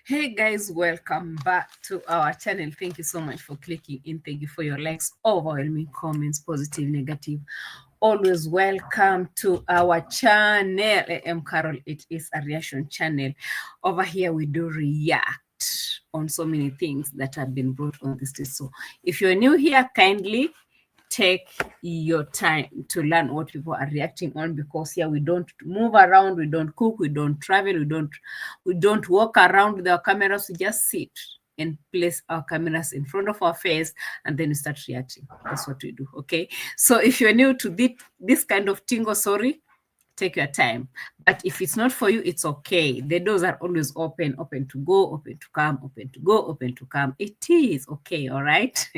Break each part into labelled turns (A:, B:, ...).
A: Hey guys, welcome back to our channel. Thank you so much for clicking in. Thank you for your likes, overwhelming comments, positive, negative. Always welcome to our channel. A.M Qarol. It is a reaction channel. Over here we do react on so many things that have been brought on this list. So if you're new here, kindly take your time to learn what people are reacting on, because here we don't move around, we don't cook, we don't travel, we don't walk around with our cameras. We just sit and place our cameras in front of our face and then we start reacting. That's what we do. Okay, so if you're new to this kind of tingo, sorry, take your time. But if it's not for you, it's okay. The doors are always open to go, open to come, open to go, open to come. It is okay. All right.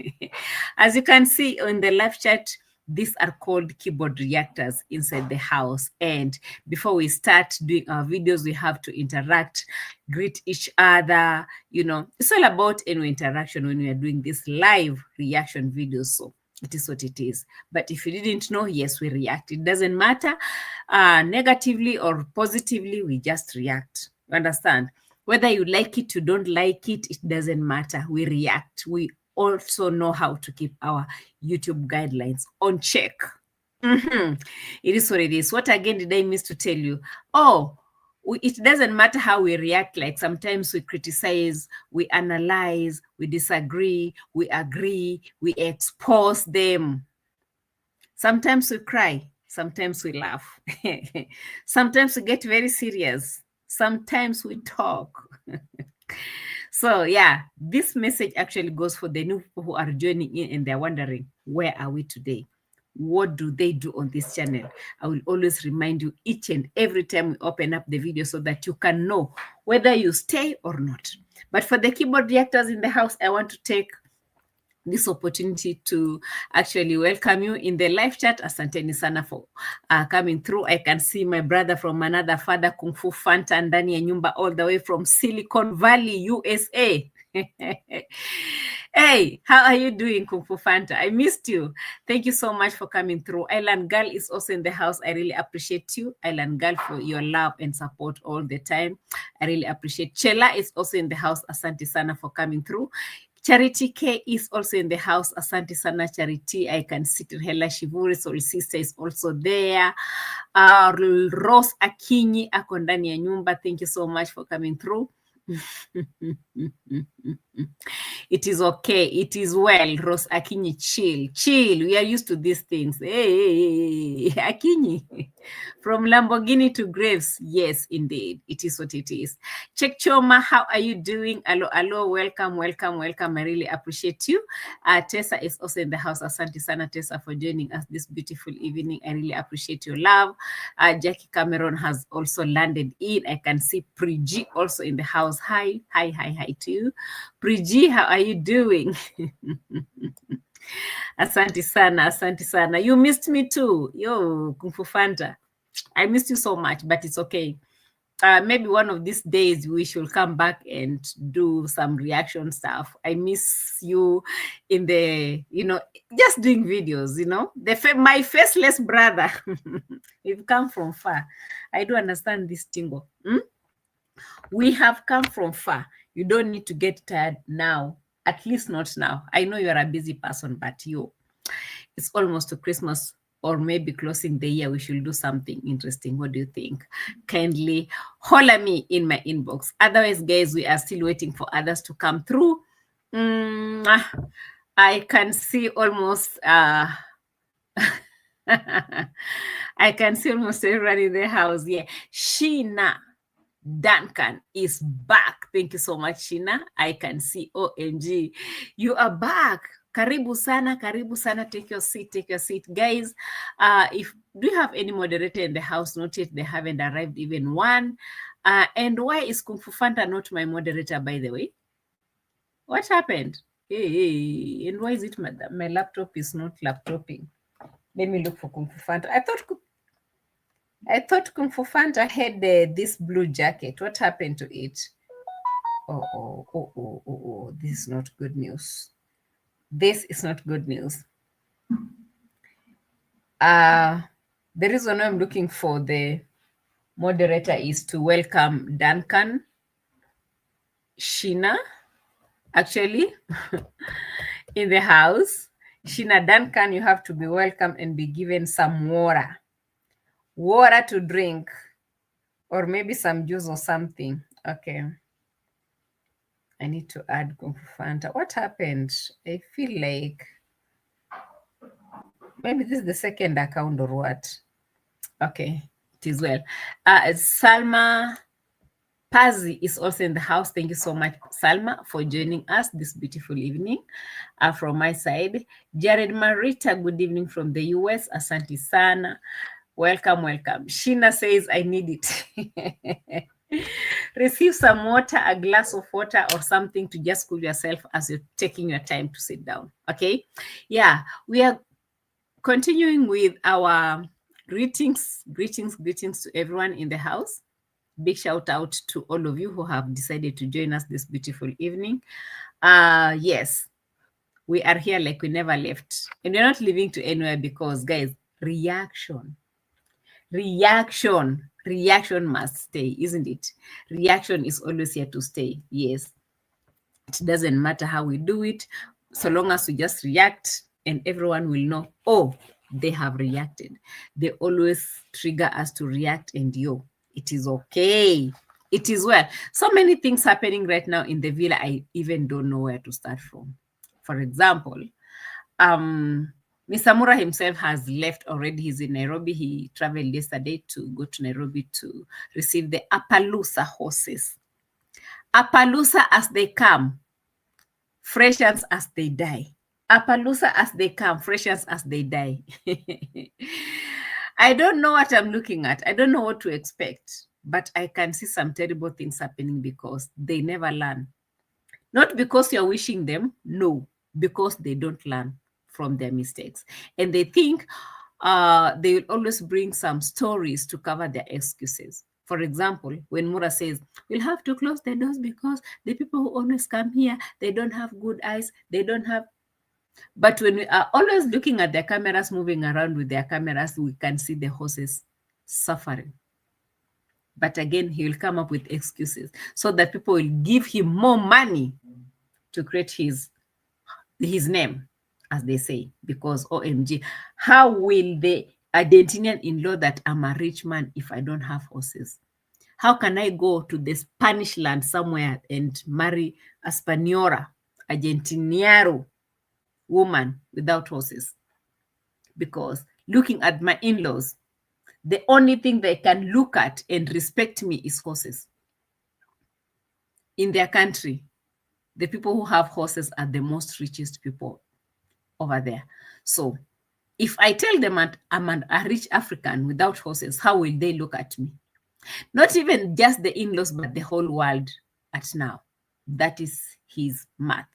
A: As you can see in the live chat, these are called keyboard reactors inside the house. And before we start doing our videos, we have to interact, greet each other. You know, it's all about interaction when we are doing this live reaction videos. So it is what it is. But if you didn't know, yes, we react. It doesn't matter negatively or positively, we just react. You understand? Whether you like it, you don't like it, it doesn't matter. We react. We also know how to keep our YouTube guidelines on check. It is what it is. What again did I miss to tell you? Oh, it doesn't matter how we react. Like sometimes we criticize, we analyze, we disagree, we agree, we expose them. Sometimes we cry, sometimes we laugh. Sometimes we get very serious. Sometimes we talk. So yeah, this message actually goes for the new people who are joining in and they're wondering, where are we today? What do they do on this channel? I will always remind you each and every time we open up the video so that you can know whether you stay or not. But for the keyboard reactors in the house, I want to take this opportunity to actually welcome you in the live chat. Asanteni sana for coming through. I can see my brother from another father, Kung Fu Fanta, ndani ya nyumba, all the way from Silicon Valley, USA. Hey, how are you doing, Kung Fu Fanta? I missed you. Thank you so much for coming through. Island Girl is also in the house. I really appreciate you, Island Girl, for your love and support all the time. I really appreciate. Chela is also in the house. Asante sana for coming through. Charity K is also in the house. Asante sana, Charity. I can see Hela Shivuri, Soul Sister is also there. Rose Akinyi ako ndani ya nyumba. Thank you so much for coming through. It is okay. It is well. Rose Akinyi, chill. We are used to these things. Hey, Akinyi. From Lamborghini to graves. Yes, indeed. It is what it is. Check Choma, how are you doing? Hello. Welcome. I really appreciate you. Tessa is also in the house. Asante sana, Tessa, for joining us this beautiful evening. I really appreciate your love. Jackie Cameron has also landed in. I can see Priji also in the house. Hi to you. Priji, how are you doing? Asante sana. You missed me too. Yo, Kung Fu Fanta. I missed you so much, but it's okay. Maybe one of these days we should come back and do some reaction stuff. I miss you in the, just doing videos, my faceless brother. We've come from far. I do understand this tingle. We have come from far. You don't need to get tired now. At least not now. I know you're a busy person, but it's almost to Christmas, or maybe closing the year. We should do something interesting. What do you think? Kindly holler me in my inbox. Otherwise, guys, we are still waiting for others to come through. I can see almost I can see almost everyone in the house. Yeah. Sheena Duncan is back. Thank you so much, Sheena. I can see. OMG, you are back. Karibu sana. Take your seat. Guys, do you have any moderator in the house? Not yet. They haven't arrived, even one. And why is Kung Fu Fanta not my moderator, by the way? What happened? Hey, and why is it my laptop is not laptoping? Let me look for Kung Fu Fanta. I thought Kung Fu Fanta had this blue jacket. What happened to it? Oh, this is not good news. This is not good news. The reason I'm looking for the moderator is to welcome Duncan. Sheena, actually, in the house. Sheena Duncan, you have to be welcome and be given some water. Water to drink. Or maybe some juice or something. Okay. I need to add Kung Fu Fanta. What happened? I feel like maybe this is the second account or what? Okay, it is well. Salma Pazzi is also in the house. Thank you so much, Salma, for joining us this beautiful evening. From my side, Jared Marita, good evening from the US. Asante sana. Welcome, welcome. Sheena says, I need it. Receive some water, a glass of water or something to just cool yourself as you're taking your time to sit down. Okay. Yeah, we are continuing with our greetings to everyone in the house. Big shout out to all of you who have decided to join us this beautiful evening. Yes, we are here like we never left, and we're not leaving to anywhere because, guys, reaction must stay, isn't it? Reaction is always here to stay. Yes, it doesn't matter how we do it, so long as we just react and everyone will know, oh, they have reacted. They always trigger us to react, and it is okay. It is well. So many things happening right now in the villa, I even don't know where to start from. For example, Mr. Mura himself has left already. He's in Nairobi. He traveled yesterday to go to Nairobi to receive the Appaloosa horses. Appaloosa as they come, freshers as they die. Appaloosa as they come, freshers as they die. I don't know what I'm looking at. I don't know what to expect, but I can see some terrible things happening because they never learn. Not because you're wishing them, no, because they don't learn from their mistakes. And they think they will always bring some stories to cover their excuses. For example, when Mura says, we'll have to close the doors because the people who always come here, they don't have good eyes, they don't have. But when we are always looking at their cameras, moving around with their cameras, we can see the horses suffering. But again, he will come up with excuses so that people will give him more money to create his name, as they say, because OMG, how will the Argentinian in-law that I'm a rich man if I don't have horses? How can I go to the Spanish land somewhere and marry a Spaniora, Argentiniero woman without horses? Because looking at my in-laws, the only thing they can look at and respect me is horses. In their country, the people who have horses are the most richest people over there. So if I tell them I'm a rich African without horses, how will they look at me? Not even just the in-laws, but the whole world at now. That is his math.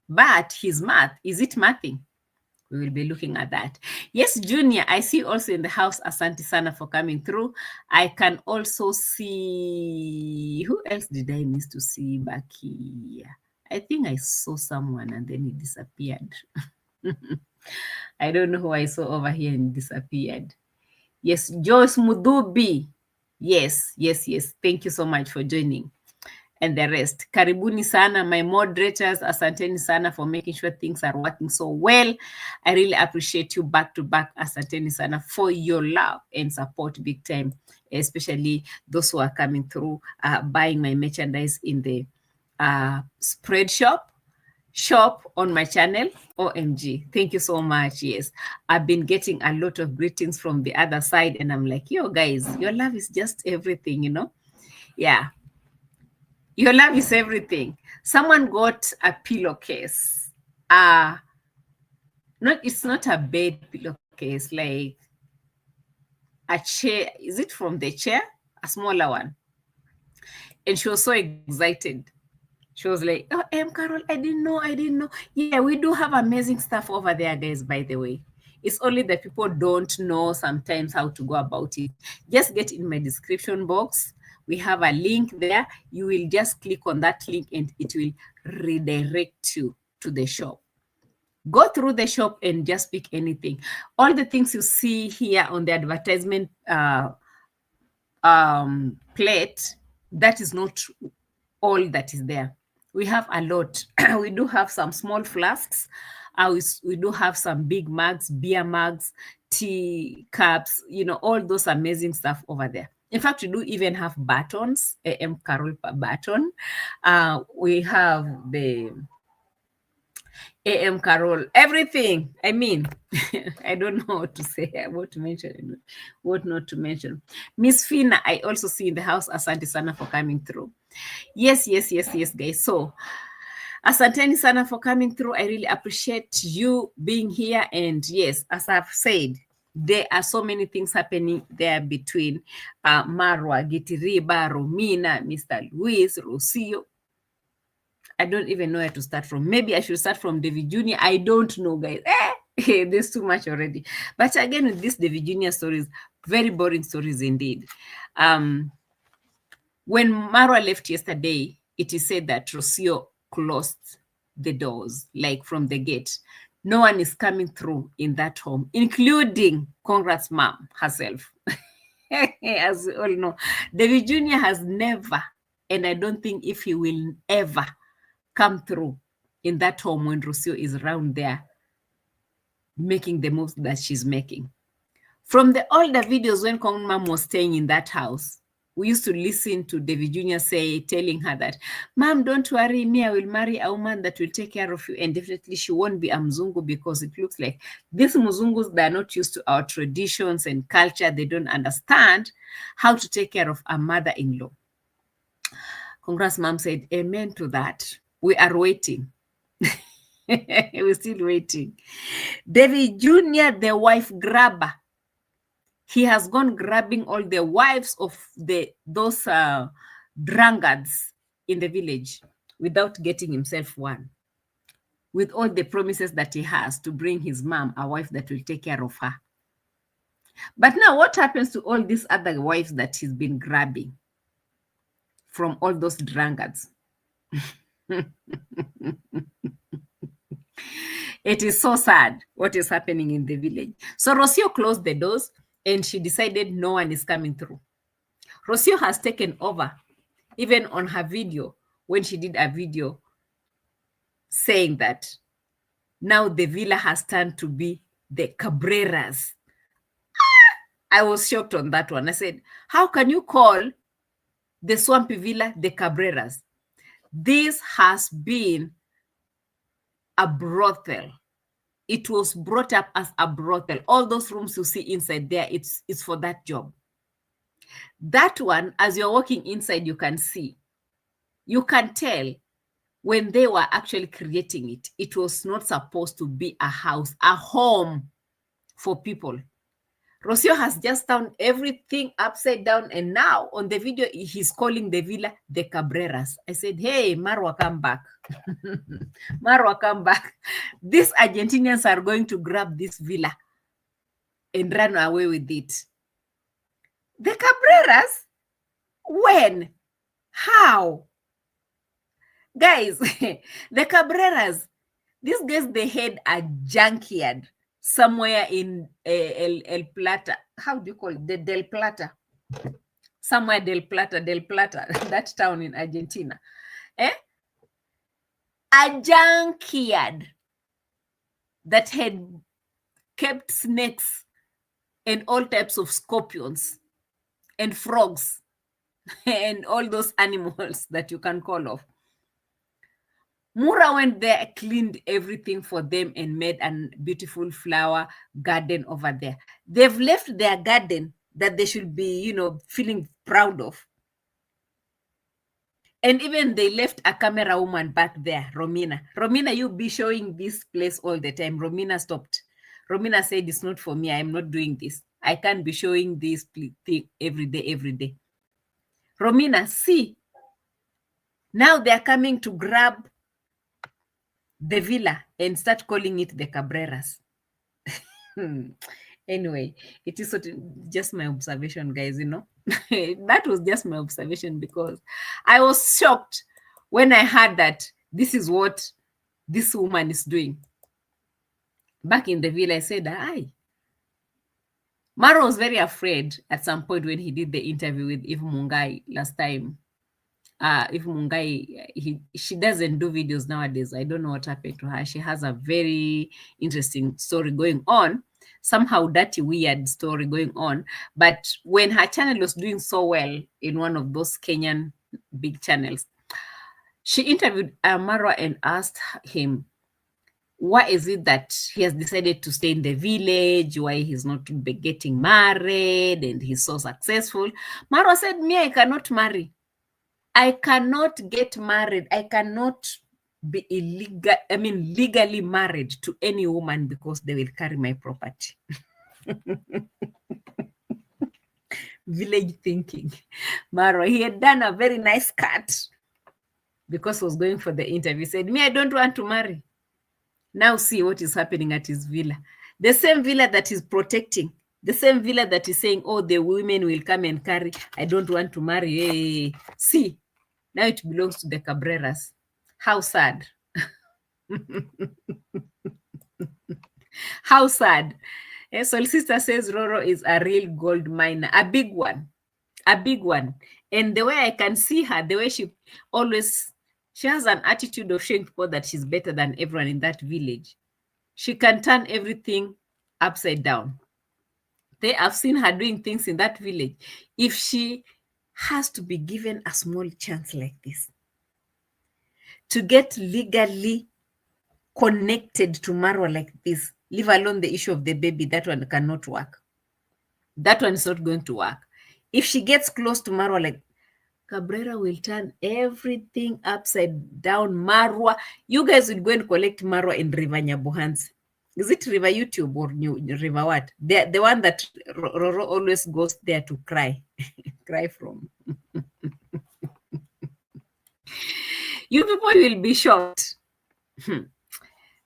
A: But his math, is it mathing? We will be looking at that. Yes, Junior, I see also in the house. Asante sana for coming through. I can also see, who else did I miss to see back here? I think I saw someone and then he disappeared. I don't know who I saw over here and disappeared. Yes, Joyce Mudubi. Yes. Thank you so much for joining. And the rest. Karibuni sana, my moderators. Asanteni sana for making sure things are working so well. I really appreciate you back to back. Asanteni sana for your love and support big time, especially those who are coming through, buying my merchandise in the spread shop on my channel. OMG, thank you so much. Yes, I've been getting a lot of greetings from the other side and I'm like, yo guys, your love is just everything, Yeah, your love is everything. Someone got a pillowcase. It's not a bed pillowcase, like a chair. Is it from the chair? A smaller one. And she was so excited. She was like, oh, A.M Qarol, I didn't know. Yeah, we do have amazing stuff over there, guys, by the way. It's only that people don't know sometimes how to go about it. Just get in my description box. We have a link there. You will just click on that link and it will redirect you to the shop. Go through the shop and just pick anything. All the things you see here on the advertisement plate, that is not all that is there. We have a lot. We do have some small flasks. We do have some big mugs, beer mugs, tea cups, all those amazing stuff over there. In fact, we do even have batons, A.M Qarol baton. We have the A.M Qarol, everything. I mean, I don't know what to say, what to mention, what not to mention. Miss Fina, I also see in the house. Asante sana for coming through. Yes, guys. So, asanteni sana for coming through. I really appreciate you being here. And yes, as I've said, there are so many things happening there between Marwa, Gitiriba, Romina, Mr. Luis, Rocio. I don't even know where to start from. Maybe I should start from David Jr. I don't know, guys. There's too much already. But again, with these David Jr. stories, very boring stories indeed. When Marwa left yesterday, it is said that Rocio closed the doors, like from the gate. No one is coming through in that home, including Conrad's mom herself. As we all know, David Jr. has never, and I don't think if he will ever, come through in that home when Rocio is around there making the moves that she's making. From the older videos when Kong Mom was staying in that house, we used to listen to David Jr. telling her that, Mom, don't worry, me, I will marry a woman that will take care of you, and definitely she won't be a Mzungu, because it looks like these Mzungus, they're not used to our traditions and culture. They don't understand how to take care of a mother-in-law. Congrats mom said, amen to that. We are waiting. We're still waiting. David Jr., the wife grabber. He has gone grabbing all the wives of those drunkards in the village without getting himself one, with all the promises that he has to bring his mom a wife that will take care of her. But now what happens to all these other wives that he's been grabbing from all those drunkards? It is so sad what is happening in the village. So Rocio closed the doors and she decided no one is coming through. Rocio has taken over, even on her video, when she did a video saying that now the villa has turned to be the Cabreras. I was shocked on that one. I said, how can you call the swampy villa the Cabreras? This has been a brothel. It was brought up as a brothel. All those rooms you see inside there, it's for that job. That one, as you're walking inside, you can see. You can tell when they were actually creating it, it was not supposed to be a house, a home for people. Rocio has just turned everything upside down, and now on the video, he's calling the villa the Cabreras. I said, hey, Marwa, come back. Marwa, come back. These Argentinians are going to grab this villa and run away with it. The Cabreras? When? How? Guys, the Cabreras, these guys, they had a junkyard somewhere in El Plata. How do you call it? The Del Plata. Somewhere Del Plata, that town in Argentina. A junkyard that had kept snakes and all types of scorpions and frogs and all those animals that you can call off. Mura went there, cleaned everything for them, and made a beautiful flower garden over there. They've left their garden that they should be, feeling proud of. And even they left a camera woman back there, Romina. Romina, you be showing this place all the time. Romina stopped. Romina said, it's not for me. I'm not doing this. I can't be showing this thing every day. Romina, see. Now they're coming to grab the villa and start calling it the Cabreras. Anyway, it is just my observation, guys, That was just my observation, because I was shocked when I heard that this is what this woman is doing. Back in the villa, I said, aye. Marwa was very afraid at some point when he did the interview with Eve Mungai last time. if Mungai, she doesn't do videos nowadays. I don't know what happened to her. She has a very interesting story going on, somehow dirty, weird story going on. But when her channel was doing so well in one of those Kenyan big channels, she interviewed Marwa and asked him, why is it that he has decided to stay in the village? Why he's not getting married and he's so successful? Marwa said, me, I cannot marry. I cannot get married. I cannot be legally married to any woman because they will carry my property. Village thinking. Marwa, he had done a very nice cut because he was going for the interview. He said, me, I don't want to marry. Now see what is happening at his villa. The same villa that is protecting, the same villa that is saying, oh, the women will come and carry. I don't want to marry. Hey, see, now it belongs to the Cabreras. How sad. How sad. So sister says Roro is a real gold miner, a big one, a big one. And the way I can see her, the way she has an attitude of showing people that she's better than everyone in that village. She can turn everything upside down. I've seen her doing things in that village. If she has to be given a small chance like this, to get legally connected to Marwa like this, leave alone the issue of the baby, that one cannot work. That one is not going to work. If she gets close to Marwa, like, Cabrera will turn everything upside down. Marwa, you guys will go and collect Marwa in River Nyabuhansi. Is it River YouTube or River what? The one that Roro always goes there to cry. Cry from. You people will be shocked.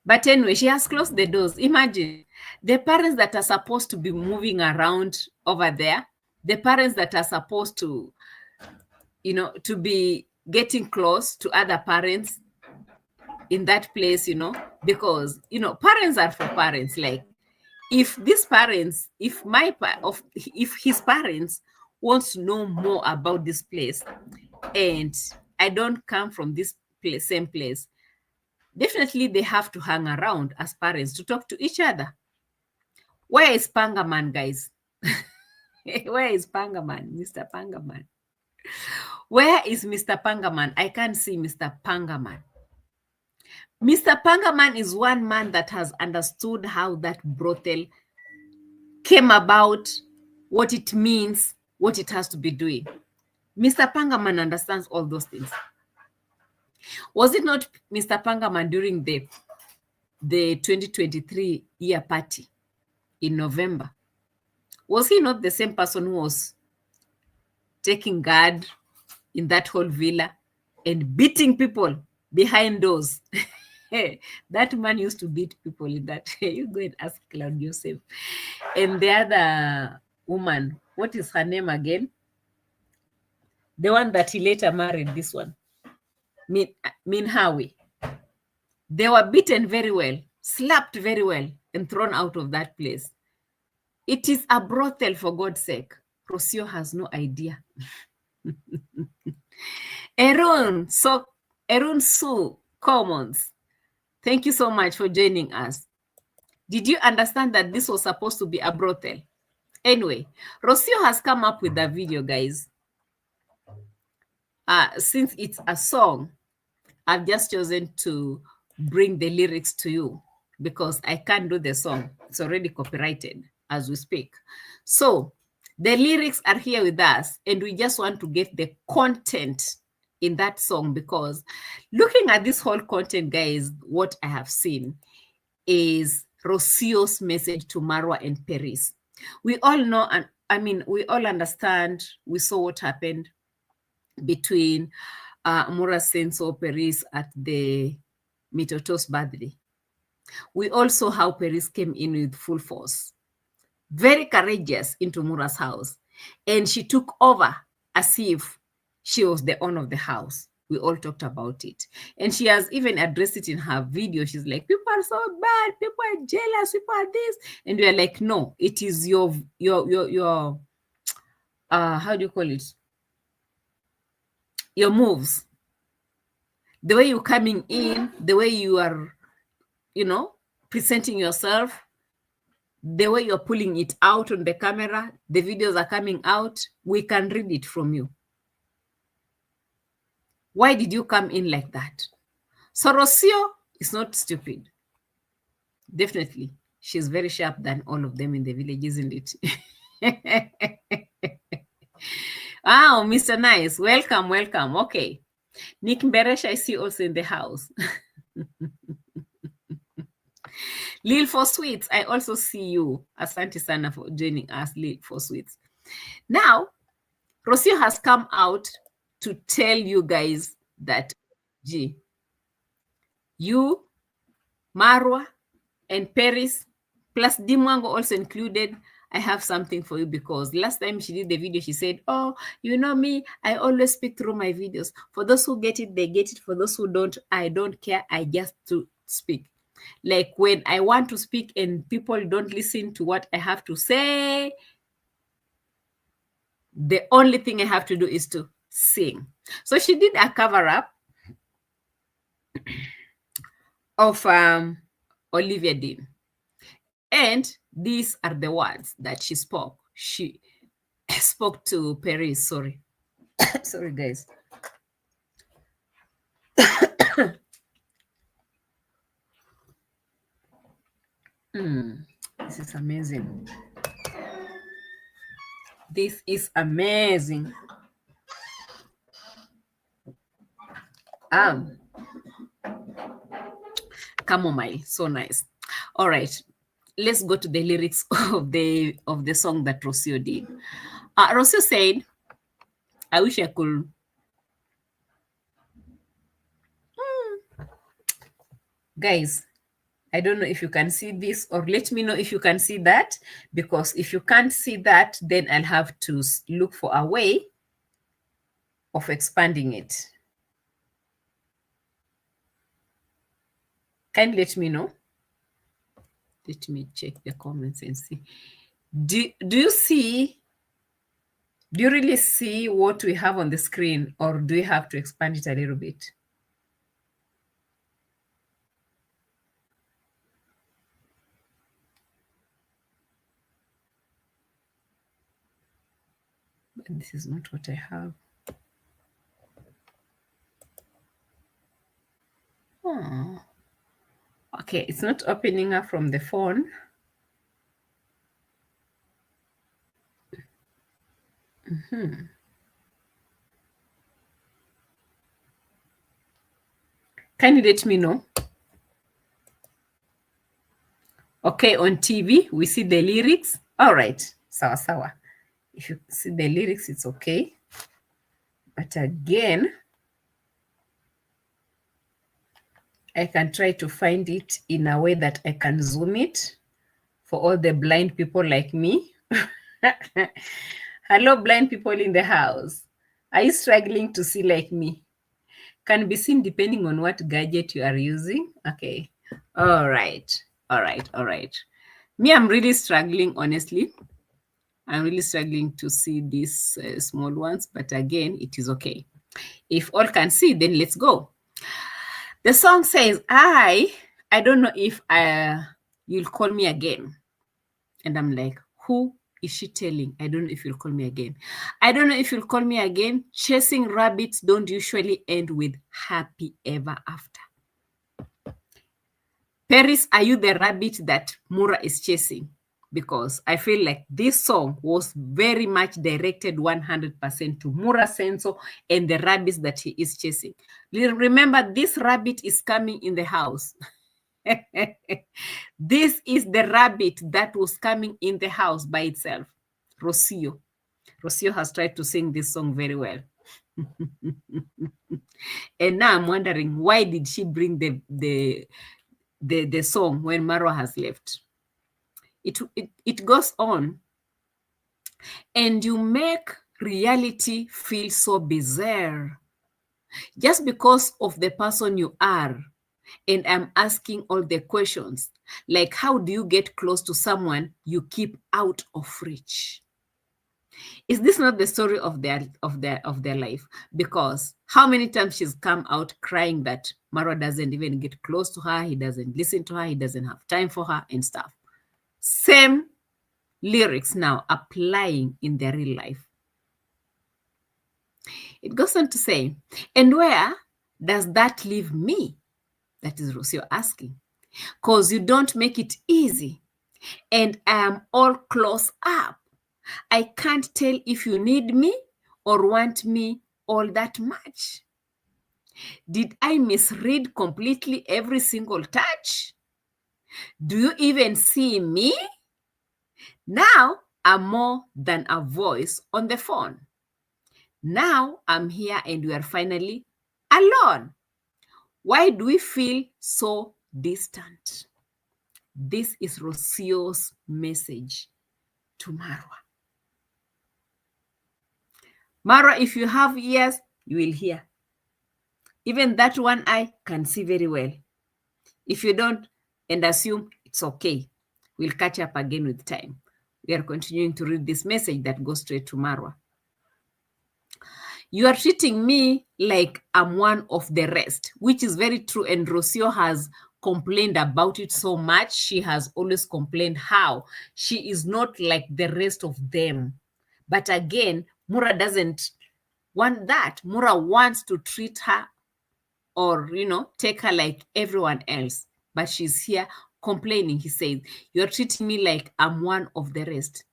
A: But anyway, she has closed the doors. Imagine the parents that are supposed to be moving around over there, the parents that are supposed to, to be getting close to other parents in that place, because, parents are for parents. Like, if his parents want to know more about this place, and I don't come from this same place, definitely they have to hang around as parents to talk to each other. Where is Pangaman, guys? Where is Pangaman, Mr. Pangaman? Where is Mr. Pangaman? I can't see Mr. Pangaman. Mr. Pangaman is one man that has understood how that brothel came about, what it means, what it has to be doing. Mr. Pangaman understands all those things. Was it not Mr. Pangaman during the 2023 year party in November? Was he not the same person who was taking guard in that whole villa and beating people behind doors? That man used to beat people in that. You go and ask Claude Joseph. And the other woman, what is her name again? The one that he later married, this one. Minhawi. They were beaten very well, slapped very well, and thrown out of that place. It is a brothel, for God's sake. Rocio has no idea. Erun Su Commons, thank you so much for joining us. Did you understand that this was supposed to be a brothel? Anyway, Rocio has come up with a video, guys. Since it's a song, I've just chosen to bring the lyrics to you because I can't do the song. It's already copyrighted as we speak. So the lyrics are here with us, and we just want to get the content in that song, because looking at this whole content, guys, what I have seen is Rocio's message to Marwa and Peris. We all know, and we all understand, we saw what happened between Mura Senso Peris at the Mitoto's birthday. We all saw how Peris came in with full force, very courageous, into Mura's house, and she took over as if she was the owner of the house. We all talked about it, and she has even addressed it in her video. She's like, people are so bad, people are jealous, people are this, and we are like, no, it is your how do you call it? your moves, the way you're coming in, the way you are, presenting yourself, the way you're pulling it out on the camera, the videos are coming out, we can read it from you. Why did you come in like that? So Rocio is not stupid. Definitely. She's very sharp than all of them in the village, isn't it? Wow, Mr. Nice. Welcome, welcome. Okay. Nick Beresh, I see also in the house. Lil for Sweets, I also see you. Asante sana for joining us, Lil for Sweets. Now, Rocio has come out to tell you guys that, you, Marwa, and Peris, plus Mwango also included, I have something for you, because last time she did the video, she said, oh, you know me, I always speak through my videos. For those who get it, they get it. For those who don't, I don't care. I just to speak. Like when I want to speak and people don't listen to what I have to say, the only thing I have to do is to sing. So she did a cover up of Olivia Dean. And these are the words that she spoke. She spoke to Peris, sorry. Sorry, guys. This is amazing. This is amazing. Chamomile, so nice. All right, let's go to the lyrics of the song that Rocio did. Rocio said, I wish I could. Guys, I don't know if you can see this, or let me know if you can see that, because if you can't see that, then I'll have to look for a way of expanding it. Can you let me know? Let me check the comments and see. Do you see? Do you really see what we have on the screen, or do we have to expand it a little bit? But this is not what I have. Oh. Okay, it's not opening up from the phone. Can you let me know? Okay, on TV, we see the lyrics. All right, sawa sawa. If you see the lyrics, it's okay. But again, I can try to find it in a way that I can zoom it for all the blind people like me. Hello, blind people in the house. Are you struggling to see like me? Can be seen depending on what gadget you are using. Okay. All right. All right. All right. Me, I'm really struggling, honestly. I'm really struggling to see these small ones, but again, it is okay. If all can see, then let's go. The song says, I don't know if you'll call me again. And I'm like, who is she telling? I don't know if you'll call me again. I don't know if you'll call me again. Chasing rabbits don't usually end with happy ever after. Peris, are you the rabbit that Mura is chasing? Because I feel like this song was very much directed 100% to Mura Senso and the rabbits that he is chasing. Remember, this rabbit is coming in the house. This is the rabbit that was coming in the house by itself. Rocio. Rocio has tried to sing this song very well. And now I'm wondering, why did she bring the song when Marwa has left? It goes on. And you make reality feel so bizarre just because of the person you are. And I'm asking all the questions, like how do you get close to someone you keep out of reach? Is this not the story of their life? Because how many times she's come out crying that Marwa doesn't even get close to her, he doesn't listen to her, he doesn't have time for her and stuff. Same lyrics now applying in their real life. It goes on to say, and where does that leave me? That is Rocio asking. Because you don't make it easy. And I am all close up. I can't tell if you need me or want me all that much. Did I misread completely every single touch? Do you even see me? Now I'm more than a voice on the phone. Now I'm here and we are finally alone. Why do we feel so distant? This is Rocio's message to Marwa. Marwa, if you have ears, you will hear. Even that one eye can see very well. If you don't and assume, it's okay. We'll catch up again with time. We are continuing to read this message that goes straight to Marwa. You are treating me like I'm one of the rest, which is very true. And Rocio has complained about it so much. She has always complained how she is not like the rest of them. But again, Mura doesn't want that. Mura wants to treat her or, take her like everyone else. But she's here complaining. He says, you're treating me like I'm one of the rest.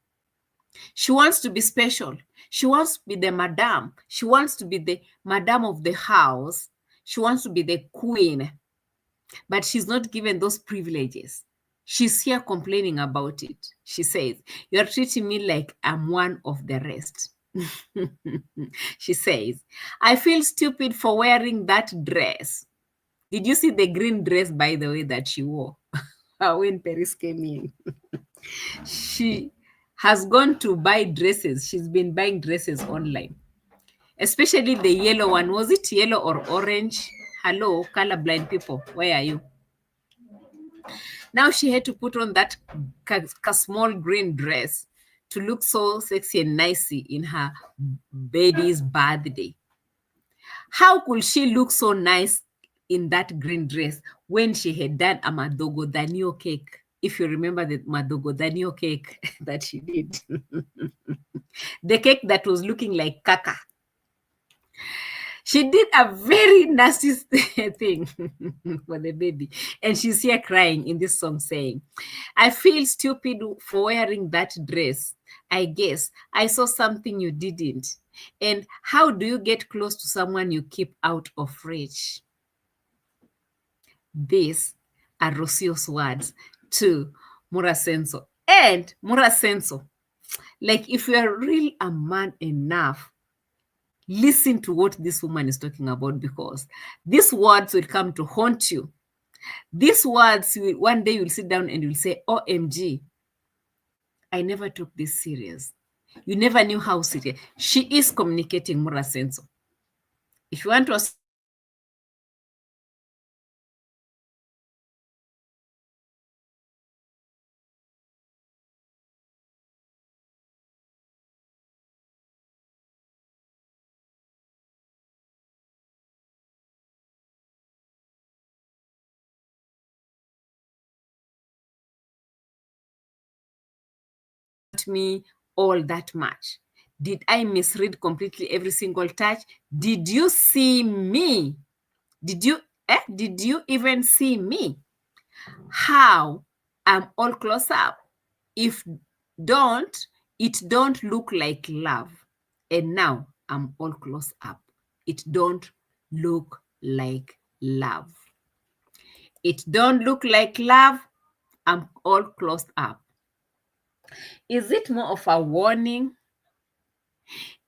A: She wants to be special. She wants to be the madam. She wants to be the madam of the house. She wants to be the queen. But she's not given those privileges. She's here complaining about it. She says, you're treating me like I'm one of the rest. She says, I feel stupid for wearing that dress. Did you see the green dress, by the way, that she wore when Peris came in? She has gone to buy dresses. She's been buying dresses online, especially the yellow one. Was it yellow or orange? Hello, colorblind people, where are you? Now she had to put on that small green dress to look so sexy and nicey in her baby's birthday. How could she look so nice in that green dress when she had done a Madogo Danio cake? If you remember the Madogo Danio cake that she did. The cake that was looking like caca. She did a very nasty thing for the baby. And she's here crying in this song saying, I feel stupid for wearing that dress. I guess I saw something you didn't. And how do you get close to someone you keep out of reach? These are Rocio's words to Murasenso. And Murasenso, like if you are really a man enough, listen to what this woman is talking about, because these words will come to haunt you. These words, one day you'll sit down and you'll say, OMG, I never took this serious. You never knew how serious. She is communicating Murasenso. If you want to me all that much? Did I misread completely every single touch? Did you see me? Did you even see me? How I'm all close up. If it don't look like love. And now I'm all close up. It don't look like love. It don't look like love. I'm all closed up. Is it more of a warning?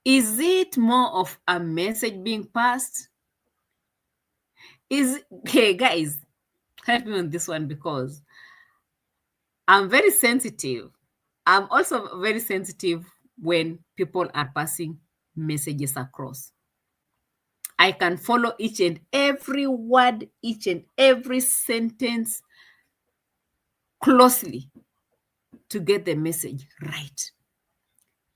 A: Is it more of a message being passed? Hey guys, help me on this one, because I'm very sensitive. I'm also very sensitive when people are passing messages across. I can follow each and every word, each and every sentence closely to get the message right.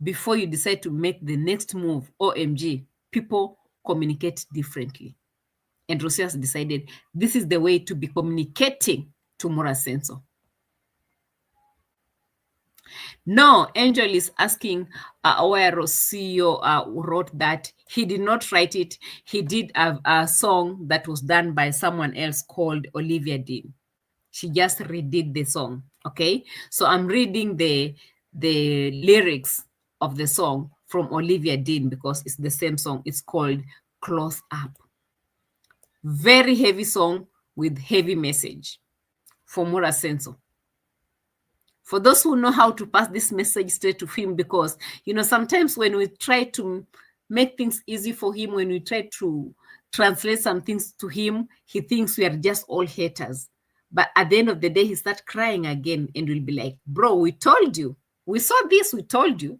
A: before you decide to make the next move. OMG, people communicate differently. And Rocio has decided this is the way to be communicating to Mura Senso. No, Angel is asking where Rocio wrote that. He did not write it. He did a song that was done by someone else called Olivia Dean. She just redid the song. Okay, so I'm reading the lyrics of the song from Olivia Dean because it's the same song. It's called Close Up. Very heavy song with heavy message for Mura Senso. For those who know how to pass this message straight to him, because, you know, sometimes when we try to make things easy for him, when we try to translate some things to him, he thinks we are just all haters. But at the end of the day, he starts crying again and will be like, bro, we told you. We saw this, we told you.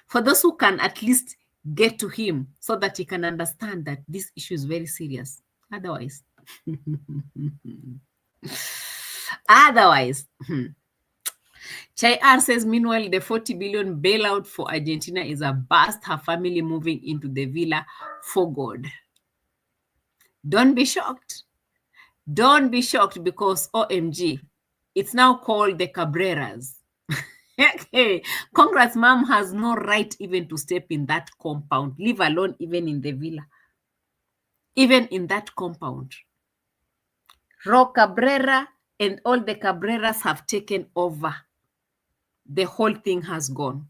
A: For those who can at least get to him so that he can understand that this issue is very serious. Otherwise, Chai R says, meanwhile, the 40 billion bailout for Argentina is a bust. Her family moving into the villa for God. Don't be shocked. Don't be shocked because OMG, it's now called the Cabreras. Okay. Congrats, mom has no right even to step in that compound, leave alone even in the villa. Even in that compound. Ro Cabrera and all the Cabreras have taken over. The whole thing has gone.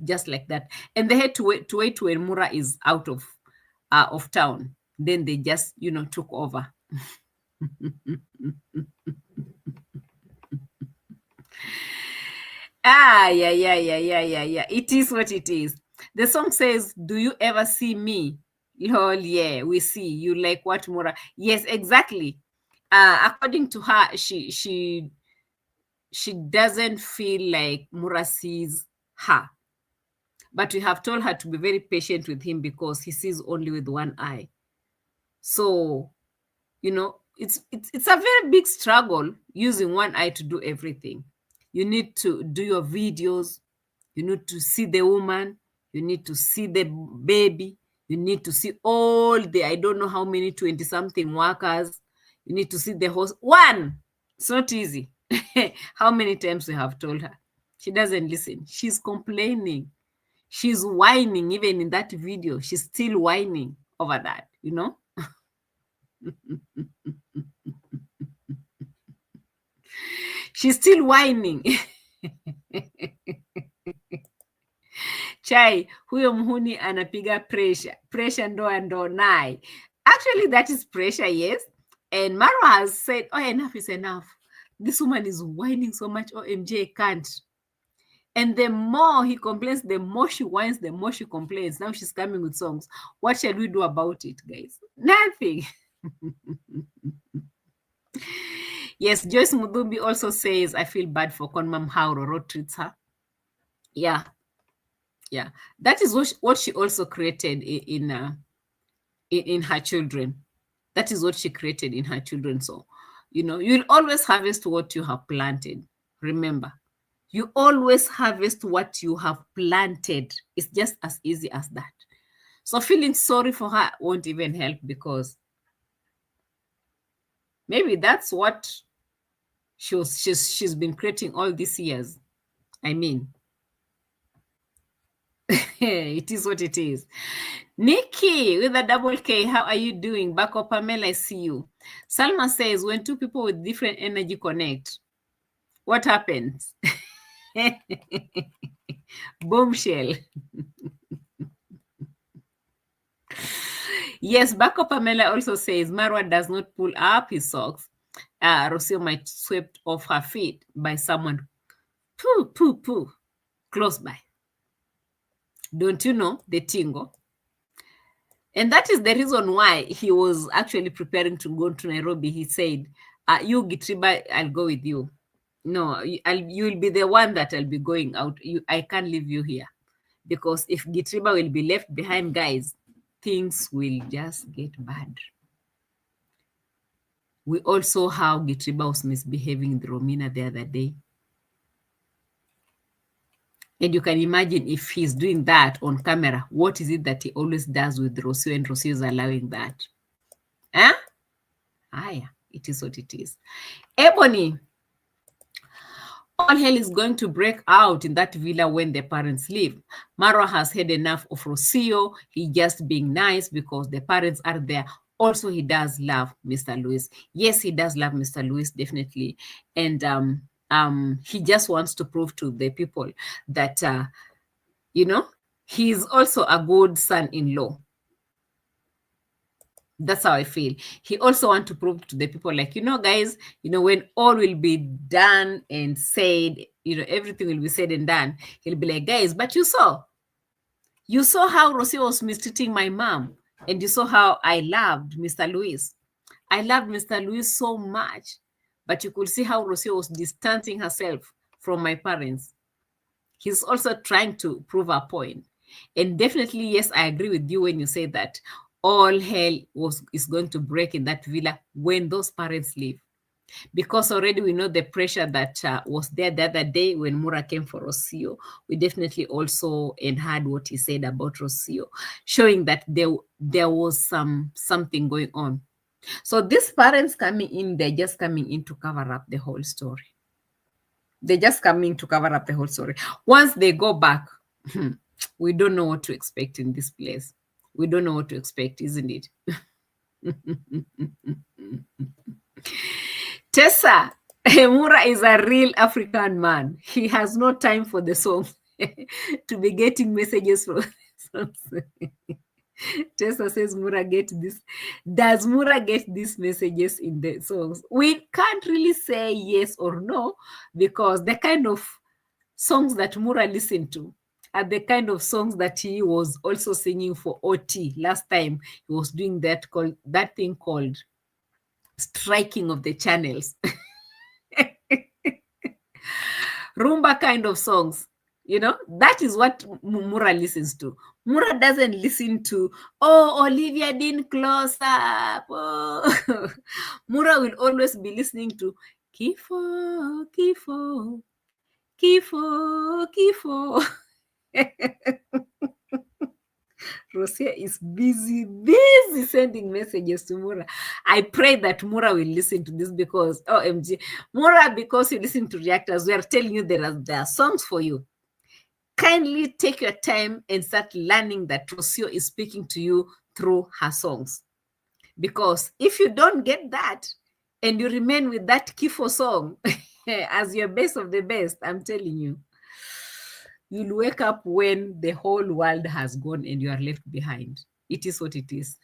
A: Just like that. And they had to wait when Mura is out of town. Then they just, you know, took over. Yeah. It is what it is. The song says, do you ever see me? Lol, yeah, we see you. Like what, Mura? Yes, exactly. According to her, she doesn't feel like Mura sees her. But we have told her to be very patient with him because he sees only with one eye. So, you know, it's a very big struggle using one eye to do everything. You need to do your videos. You need to see the woman. You need to see the baby. You need to see all the, I don't know how many 20-something workers. You need to see the host. One, it's not easy. How many times we have told her? She doesn't listen. She's complaining. She's whining. Even in that video, she's still whining over that, you know? She's still whining. Chai, huyo mhuni anapiga pressure. Pressure ndo nai. Actually, that is pressure, yes. And Marwa has said, oh, enough is enough. This woman is whining so much, OMG can't. And the more he complains, the more she whines, the more she complains. Now she's coming with songs. What shall we do about it, guys? Nothing. Yes, Joyce Mudumbi also says, I feel bad for Conmam how Roro treats her. Yeah. That is what she also created in her children. That is what she created in her children. So, you know, you'll always harvest what you have planted. Remember, you always harvest what you have planted. It's just as easy as that. So feeling sorry for her won't even help because maybe that's what she's been creating all these years. I mean, it is what it is. Nikki with a double K, how are you doing? Bako Pamela, I see you. Salma says, when two people with different energy connect, what happens? Bombshell. Yes, Bako Pamela also says, Marwa does not pull up his socks. Rocio might swept off her feet by someone close by. Don't you know the tingo? And that is the reason why he was actually preparing to go to Nairobi. He said, you Gitriba, I'll go with you. No, you'll be the one that I'll be going out. I can't leave you here. Because if Gitriba will be left behind, guys, things will just get bad. We also saw how Gitriba was misbehaving with Romina the other day. And you can imagine if he's doing that on camera, what is it that he always does with Rocio, and Rocio is allowing that? Huh? Yeah, it is what it is. Ebony, all hell is going to break out in that villa when the parents leave. Marwa has had enough of Rocio. He just being nice because the parents are there. Also, he does love Mr. Lewis. Yes, he does love Mr. Lewis, definitely. And he just wants to prove to the people that, he's also a good son-in-law. That's how I feel. He also wants to prove to the people, like, guys, when all will be done and said, everything will be said and done, he'll be like, guys, but you saw how Rocio was mistreating my mom, and you saw how I loved Mr. Lewis. I loved Mr. Lewis so much, but you could see how Rocio was distancing herself from my parents. He's also trying to prove a point. And definitely, yes, I agree with you when you say that all hell is going to break in that villa when those parents leave. Because already we know the pressure that was there the other day when Mura came for Rocio. We definitely also heard what he said about Rocio, showing that there was something going on. So these parents coming in, they're just coming in to cover up the whole story. They're just coming to cover up the whole story. Once they go back, we don't know what to expect in this place. We don't know what to expect, isn't it? Tessa, Mura is a real African man. He has no time for the songs to be getting messages from songs. Tessa says, Mura get this. Does Mura get these messages in the songs? We can't really say yes or no, because the kind of songs that Mura listened to are the kind of songs that he was also singing for OT. Last time he was doing that thing called striking of the channels. Rumba kind of songs. That is what Mura listens to. Mura doesn't listen to, Olivia didn't close up. Oh. Mura will always be listening to Kifo, Kifo, Kifo, Kifo. Rocio is busy sending messages to Mura. I pray that Mura will listen to this, because, OMG, Mura, because you listen to reactors, we are telling you there are songs for you. Kindly take your time and start learning that Rocio is speaking to you through her songs. Because if you don't get that and you remain with that Kifo song as your best of the best, I'm telling you, you'll wake up when the whole world has gone and you are left behind. It is what it is.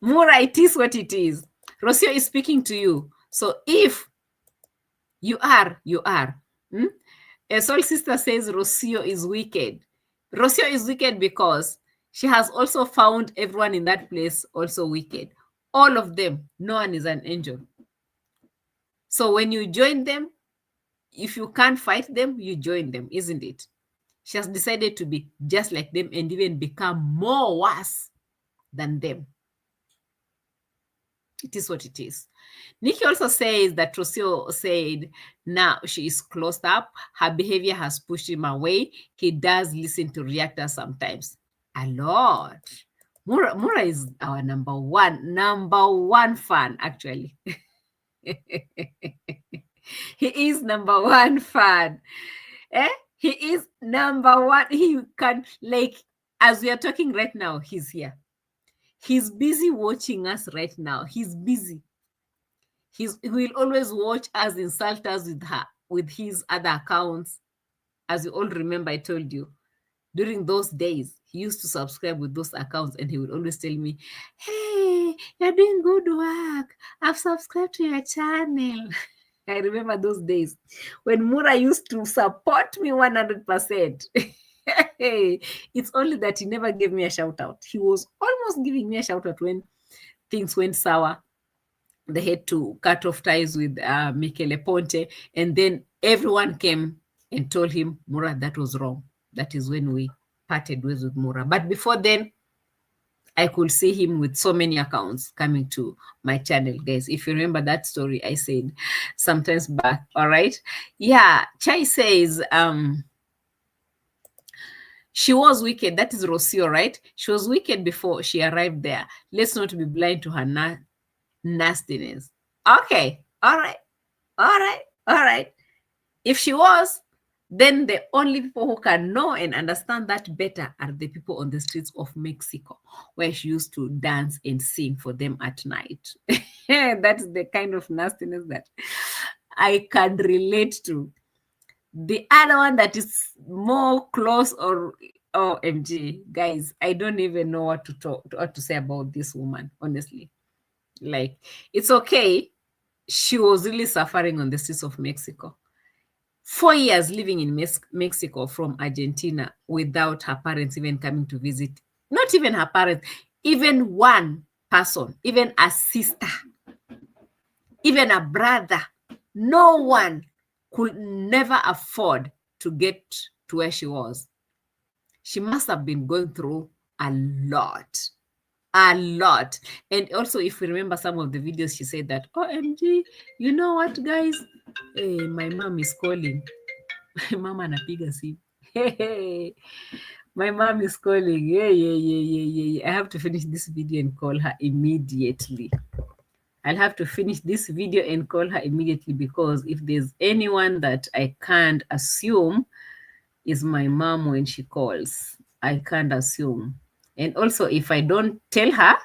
A: Mura, it is what it is. Rocio is speaking to you. So if you are. A soul sister says Rocio is wicked. Rocio is wicked because she has also found everyone in that place also wicked. All of them. No one is an angel. So when you join them, if you can't fight them, you join them, isn't it? She has decided to be just like them and even become more worse than them. It is what it is. Nikki also says that Rocio said now she is closed up. Her behavior has pushed him away. He does listen to reactors sometimes. A lot. Mura is our number one fan, actually. He is number one fan. He is number one. He can, like, as we are talking right now, he's here. He's busy watching us right now. He's busy. He will always watch us, insult us with his other accounts. As you all remember, I told you, during those days, he used to subscribe with those accounts, and he would always tell me, hey, you're doing good work. I've subscribed to your channel. I remember those days when Mura used to support me 100%. It's only that he never gave me a shout out. He was almost giving me a shout out when things went sour. They had to cut off ties with Michele Ponte, and then everyone came and told him, Mura, that was wrong. That is when we parted ways with Mura. But before then, I could see him with so many accounts coming to my channel, guys. If you remember that story I said sometimes back, all right? Yeah, Chai says, she was wicked. That is Rocio, right? She was wicked before she arrived there. Let's not be blind to her nastiness. Okay, all right, all right, all right. If she was, then the only people who can know and understand that better are the people on the streets of Mexico, where she used to dance and sing for them at night. That's the kind of nastiness that I can relate to. The other one that is more close, or OMG, guys, I don't even know what to say about this woman, honestly. Like, it's okay. She was really suffering on the streets of Mexico. 4 years living in Mexico from Argentina without her parents even coming to visit. Not even her parents, even one person, even a sister, even a brother. No one could never afford to get to where she was. She must have been going through a lot. A lot. And also, if we remember some of the videos, she said that, OMG, you know what, guys? Hey, my mom is calling. Mama anapiga simu. Hey, my mom is calling. Yeah. I have to finish this video and call her immediately. I'll have to finish this video and call her immediately, because if there's anyone that I can't assume is my mom when she calls. I can't assume. And also, if I don't tell her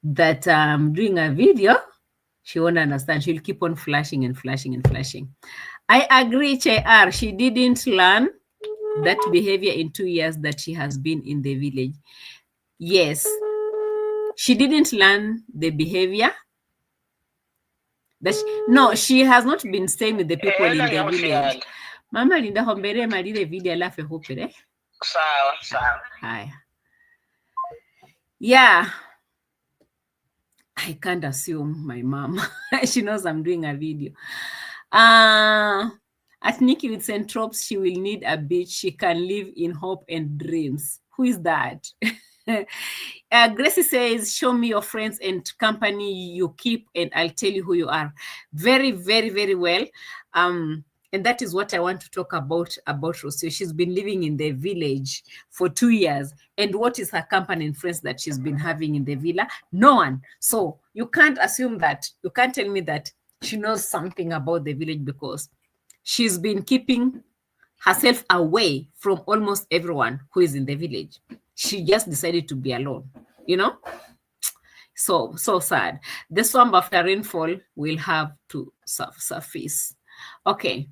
A: that I'm doing a video, she won't understand. She'll keep on flashing and flashing and flashing. I agree, Che-R. She didn't learn that behavior in 2 years that she has been in the village. Yes. She didn't learn the behavior. No, she has not been staying with the people in the village. Mama linda hombere malile video alafe hupere.
B: Sawa.
A: Hi. Yeah. I can't assume my mom. She knows I'm doing a video. At Nikki with St. Tropes, she will need a beach. She can live in hope and dreams. Who is that? Gracie says, show me your friends and company you keep, and I'll tell you who you are. Very, very, very well. And that is what I want to talk about Rocio. She's been living in the village for 2 years. And what is her company and friends that she's been having in the villa? No one. So you can't assume that. You can't tell me that she knows something about the village, because she's been keeping herself away from almost everyone who is in the village. She just decided to be alone, you know? So sad. The swamp after rainfall will have to surface. Okay.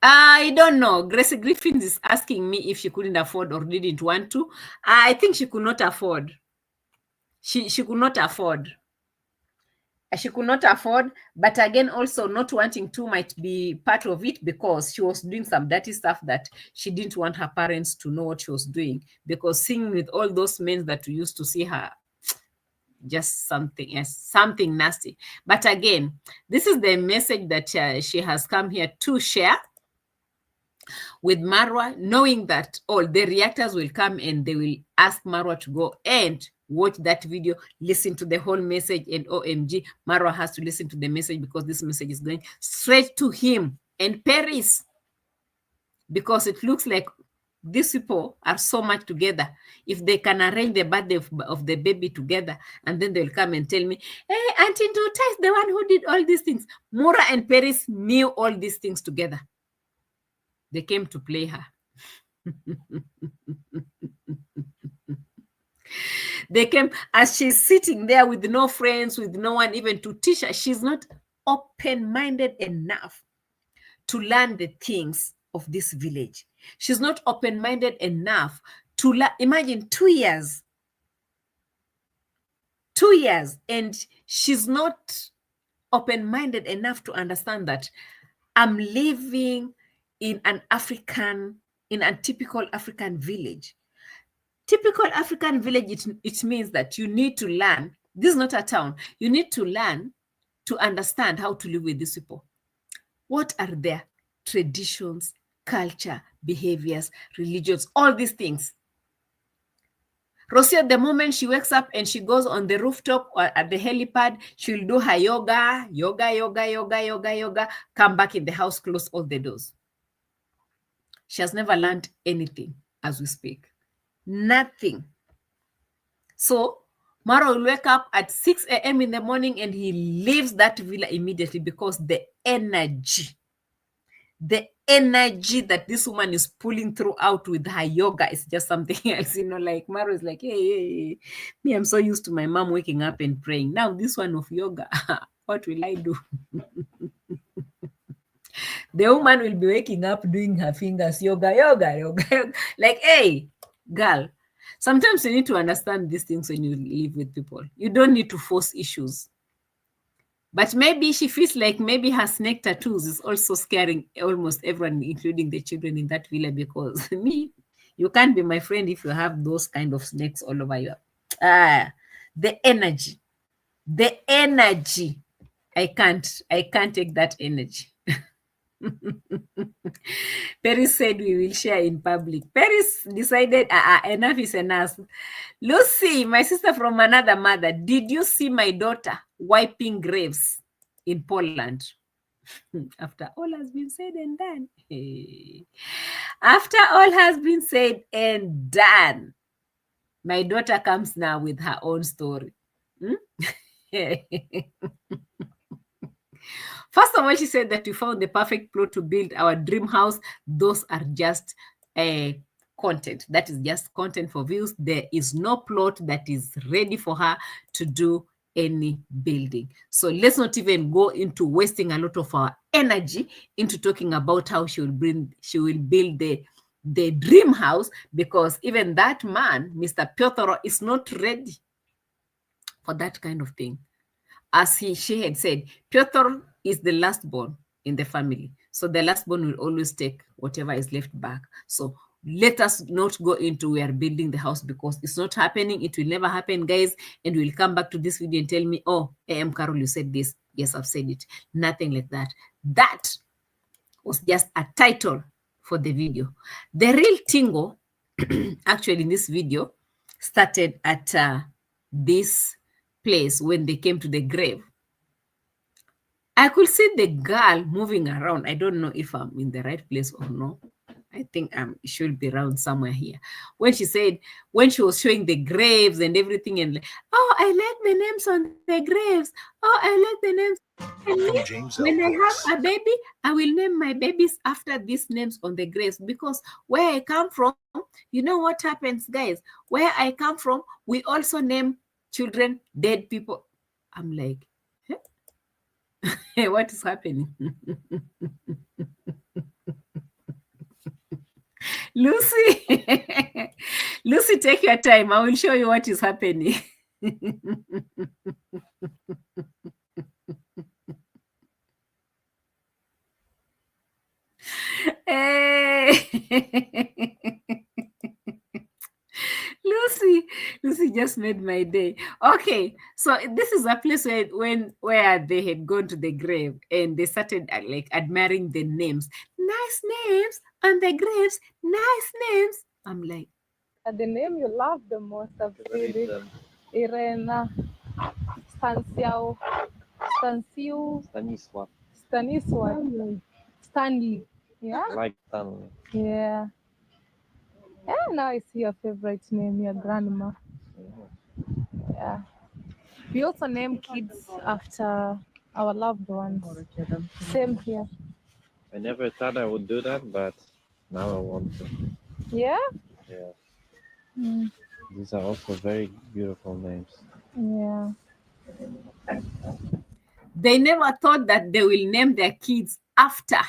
A: I don't know. Gracie Griffins is asking me if she couldn't afford or didn't want to. I think she could not afford. She could not afford. She could not afford, but again, also not wanting to might be part of it, because she was doing some dirty stuff that she didn't want her parents to know what she was doing, because seeing with all those men that we used to see her, just something nasty. But again, this is the message that she has come here to share with Marwa, knowing that all the reactors will come and they will ask Marwa to go and watch that video, listen to the whole message, and OMG, Marwa has to listen to the message, because this message is going straight to him and Peris, because it looks like these people are so much together. If they can arrange the birthday of the baby together, and then they'll come and tell me, hey, Auntie Ndota is the one who did all these things. Mura and Peris knew all these things together. They came to play her. They came as she's sitting there with no friends, with no one even to teach her. She's not open-minded enough to learn the things of this village. She's not open-minded enough to learn. Imagine 2 years. 2 years, and she's not open-minded enough to understand that I'm living in a typical African village. Typical African village, it means that you need to learn. This is not a town. You need to learn to understand how to live with these people. What are their traditions, culture, behaviors, religions, all these things. Rocio, the moment she wakes up and she goes on the rooftop or at the helipad, she'll do her yoga, come back in the house, close all the doors. She has never learned anything as we speak. Nothing. So Marwa will wake up at 6 a.m. in the morning and he leaves that villa immediately because the energy that this woman is pulling throughout with her yoga is just something else. Like Marwa is like, hey, me, I'm so used to my mom waking up and praying. Now this one of yoga, what will I do? The woman will be waking up doing her fingers, yoga. Like, hey, girl, sometimes you need to understand these things when you live with people. You don't need to force issues. But maybe she feels like maybe her snake tattoos is also scaring almost everyone, including the children in that villa, because you can't be my friend if you have those kind of snakes all over you. The energy. I can't take that energy. Peris said we will share in public. Peris decided, enough is enough. Lucy, my sister from another mother, did you see my daughter wiping graves in Poland? After all has been said and done. After all has been said and done, my daughter comes now with her own story. First of all, she said that we found the perfect plot to build our dream house. Those are just content. That is just content for views. There is no plot that is ready for her to do any building. So let's not even go into wasting a lot of our energy into talking about how she will build the dream house, because even that man, Mr. Piotr, is not ready for that kind of thing. As she had said, Piotr is the last born in the family. So the last born will always take whatever is left back. So let us not go into we are building the house, because it's not happening. It will never happen, guys. And we'll come back to this video and tell me, oh, A.M Qarol, you said this. Yes, I've said it. Nothing like that. That was just a title for the video. The real tingo, actually, in this video, started at this place when they came to the grave. I could see the girl moving around. I don't know if I'm in the right place or no. I think it should be around somewhere here. When she was showing the graves and everything, and oh, I like the names on the graves. Oh, I like the names. And when I have a baby, I will name my babies after these names on the graves, because where I come from, you know what happens, guys? Where I come from, we also name children dead people. I'm like, hey, what is happening? Lucy, Lucy, take your time. I will show you what is happening. Hey. Lucy just made my day. Okay, so this is a place where they had gone to the grave and they started like admiring the names. Nice names on the graves. Nice names. I'm like,
B: the name you love the most of really Irena, Stanisław, Stanley. Yeah.
C: Like Stanley.
B: Yeah. Yeah, now I see your favorite name, your grandma. Yeah. We also name kids after our loved ones. Same here.
C: I never thought I would do that, but now I want to.
B: Yeah?
C: Yeah.
B: Mm.
C: These are also very beautiful names.
B: Yeah.
A: They never thought that they will name their kids after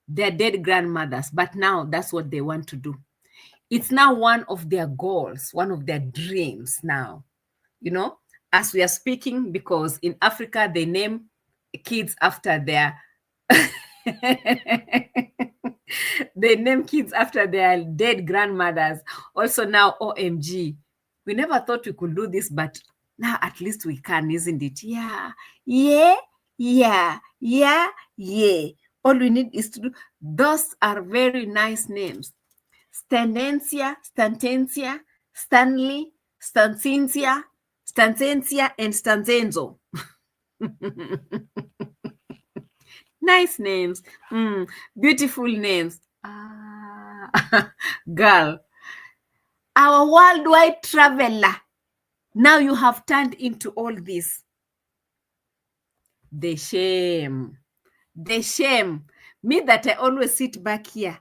A: their dead grandmothers, but now that's what they want to do. It's now one of their goals, one of their dreams now, as we are speaking, because in Africa, they name kids after their they name kids after their dead grandmothers. Also now, OMG, we never thought we could do this, but now at least we can, isn't it? Yeah. All we need is to do. Those are very nice names. Standencia, Stantencia, Stanley, Stancencia, Stancencia, and Stanzenzo. Nice names. Beautiful names. Girl, our worldwide traveler. Now you have turned into all this. The shame. The shame. Me that I always sit back here,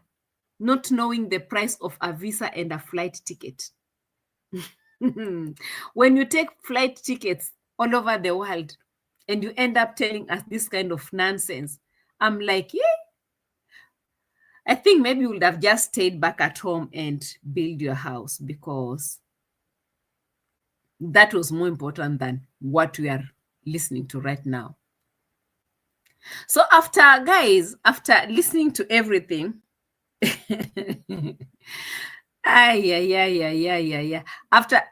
A: not knowing the price of a visa and a flight ticket. When you take flight tickets all over the world and you end up telling us this kind of nonsense, I'm like, yeah. I think maybe you would have just stayed back at home and build your house, because that was more important than what we are listening to right now. So after listening to everything, after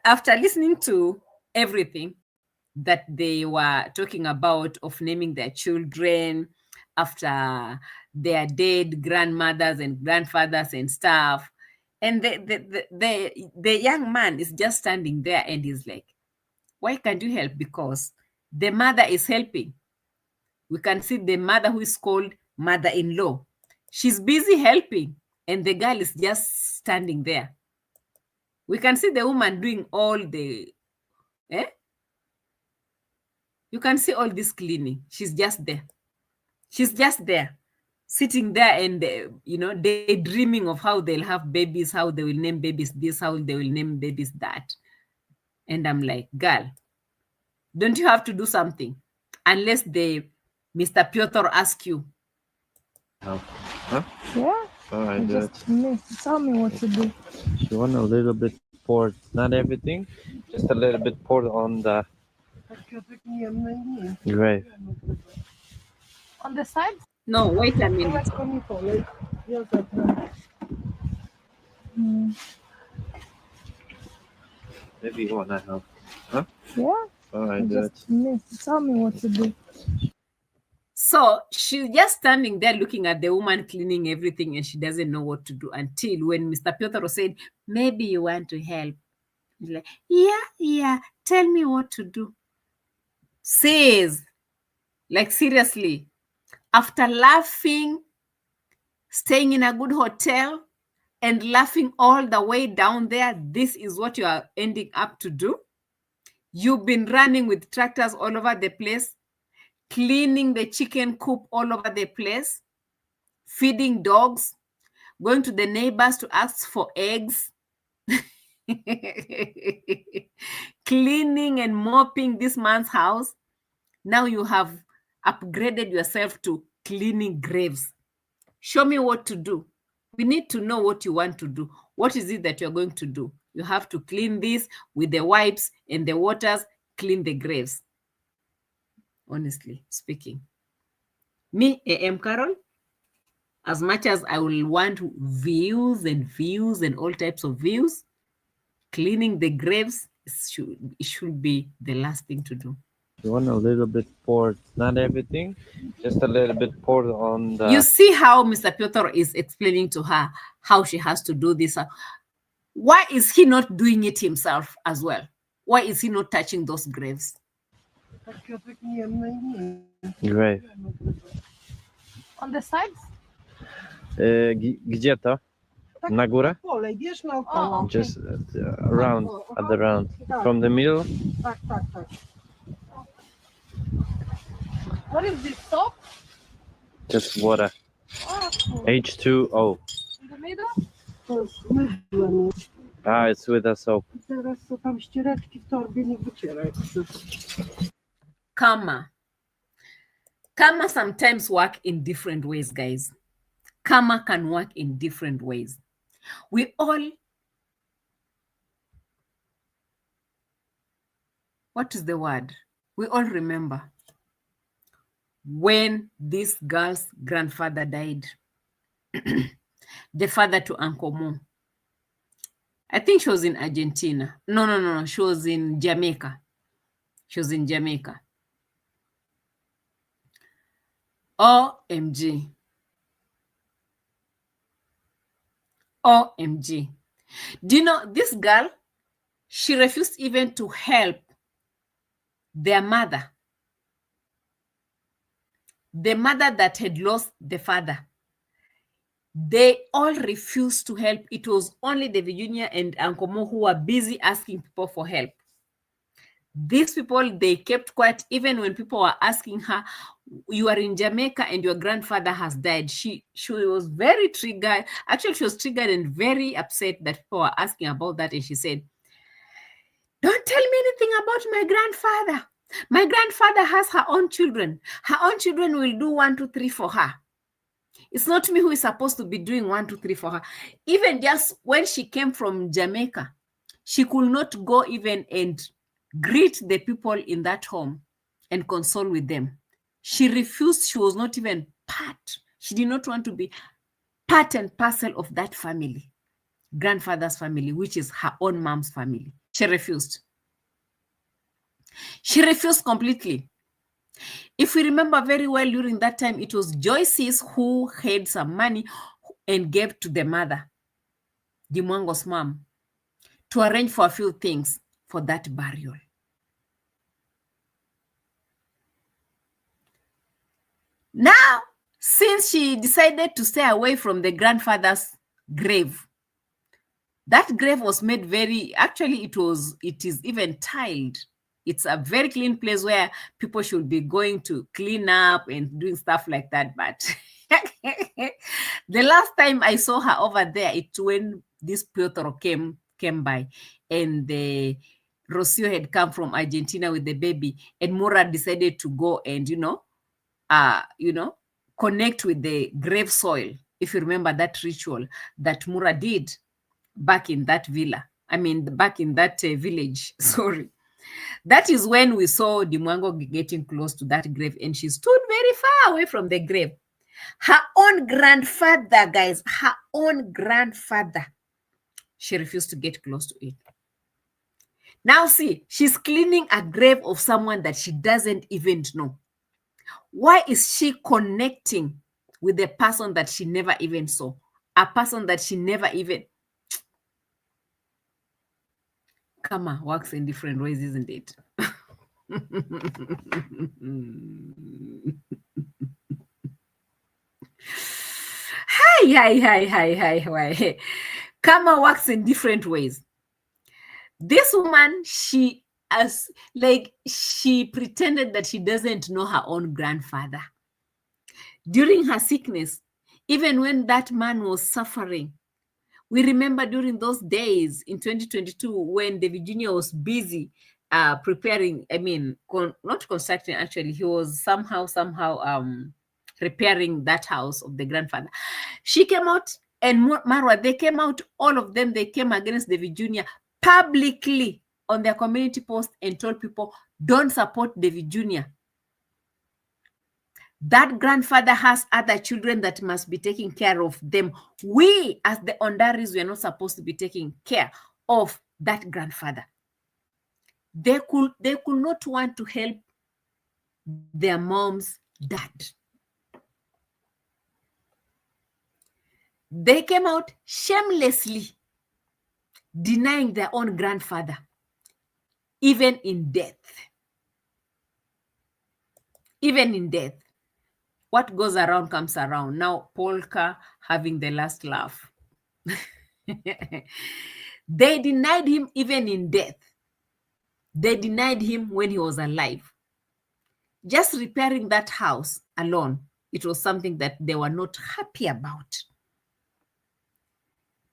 A: listening to everything that they were talking about of naming their children after their dead grandmothers and grandfathers and stuff, and the young man is just standing there and he's like, why can't you help? Because the mother is helping. We can see the mother, who is called mother-in-law. She's busy helping, and the girl is just standing there. We can see the woman doing all the, you can see all this cleaning. She's just there. She's just there, sitting there and, daydreaming of how they'll have babies, how they will name babies this, how they will name babies that. And I'm like, girl, don't you have to do something? Unless Mr. Piotr asks you.
C: Oh. Huh?
B: Yeah.
C: Oh, I do it.
B: Tell me what to do.
C: You want a little bit poured, not everything, just a little bit poured on the grave.
B: On the sides?
A: No, wait a minute.
C: Maybe you want to help. Huh?
B: Yeah.
C: Oh, I do it.
B: Tell me what to do.
A: So she's just standing there looking at the woman cleaning everything, and she doesn't know what to do, until when Mr. Piotr said, maybe you want to help. He's like, yeah, tell me what to do. Says, like, seriously, after laughing, staying in a good hotel, and laughing all the way down there, this is what you are ending up to do? You've been running with tractors all over the place, cleaning the chicken coop all over the place, feeding dogs, going to the neighbors to ask for eggs, cleaning and mopping this man's house. Now you have upgraded yourself to cleaning graves. Show me what to do. We need to know what you want to do. What is it that you're going to do? You have to clean this with the wipes and the waters, clean the graves. Honestly speaking. Me, A.M Qarol, as much as I will want views and all types of views, cleaning the graves it should be the last thing to do.
C: You want a little bit poured, not everything, just a little bit poured on the...
A: You see how Mr. Piotr is explaining to her how she has to do this. Why is he not doing it himself as well? Why is he not touching those graves?
C: grave.
B: On the sides?
C: Gdzie to? Na górę?
B: Oh, okay.
C: Just around, at the round. From the middle?
B: What is this, soap?
C: Just water.
B: Oh, cool.
C: H2O.
B: In the middle?
C: Ah, it's with a soap.
A: Karma. Karma sometimes work in different ways, guys. Karma can work in different ways. We all... What is the word? We all remember when this girl's grandfather died. The father to Uncle Mo. I think she was in Argentina. No. She was in Jamaica. OMG. OMG. Do you know this girl? She refused even to help their mother. The mother that had lost the father. They all refused to help. It was only the Virginia and Uncle Mo who were busy asking people for help. These people, they kept quiet even when people were asking her, you are in Jamaica and your grandfather has died. She was very triggered. Actually, she was triggered and very upset that people were asking about that. And she said, don't tell me anything about my grandfather. My grandfather has her own children. Her own children will do 1, 2, 3 for her. It's not me who is supposed to be doing 1, 2, 3 for her. Even just when she came from Jamaica, she could not go even and greet the people in that home and console with them. She refused. She was not even part. She did not want to be part and parcel of that family, grandfather's family, which is her own mom's family. She refused. She refused completely. If we remember very well, during that time, it was Joyce's who had some money and gave to the mother, the Mwango's mom, to arrange for a few things for that burial. Now, since she decided to stay away from the grandfather's grave, that grave was made very, actually it is even tiled. It's a very clean place where people should be going to clean up and doing stuff like that. But the last time I saw her over there, it's when this Piotr came by, and the Rocio had come from Argentina with the baby, and Mura decided to go and, connect with the grave soil. If you remember that ritual that Mura did back in that back in that village, sorry. That is when we saw the Mwango getting close to that grave, and she stood very far away from the grave. Her own grandfather, guys, her own grandfather, she refused to get close to it. Now see, she's cleaning a grave of someone that she doesn't even know. Why is she connecting with a person that she never even saw? A person that she never even... Karma works in different ways, isn't it? Hi. Karma works in different ways. This woman, she pretended that she doesn't know her own grandfather. During her sickness, even when that man was suffering, we remember during those days in 2022 when the Virginia was busy preparing, not constructing, actually, he was somehow repairing that house of the grandfather. She came out, and Marwa, they came out, all of them, they came against the Virginia publicly on their community post and told people, don't support the Virginia. That grandfather has other children that must be taking care of them. We, as the Ondaris, we are not supposed to be taking care of that grandfather. They could not want to help their mom's dad. They came out shamelessly denying their own grandfather, even in death. Even in death. What goes around comes around. Now, Polka having the last laugh. They denied him even in death. They denied him when he was alive. Just repairing that house alone, it was something that they were not happy about.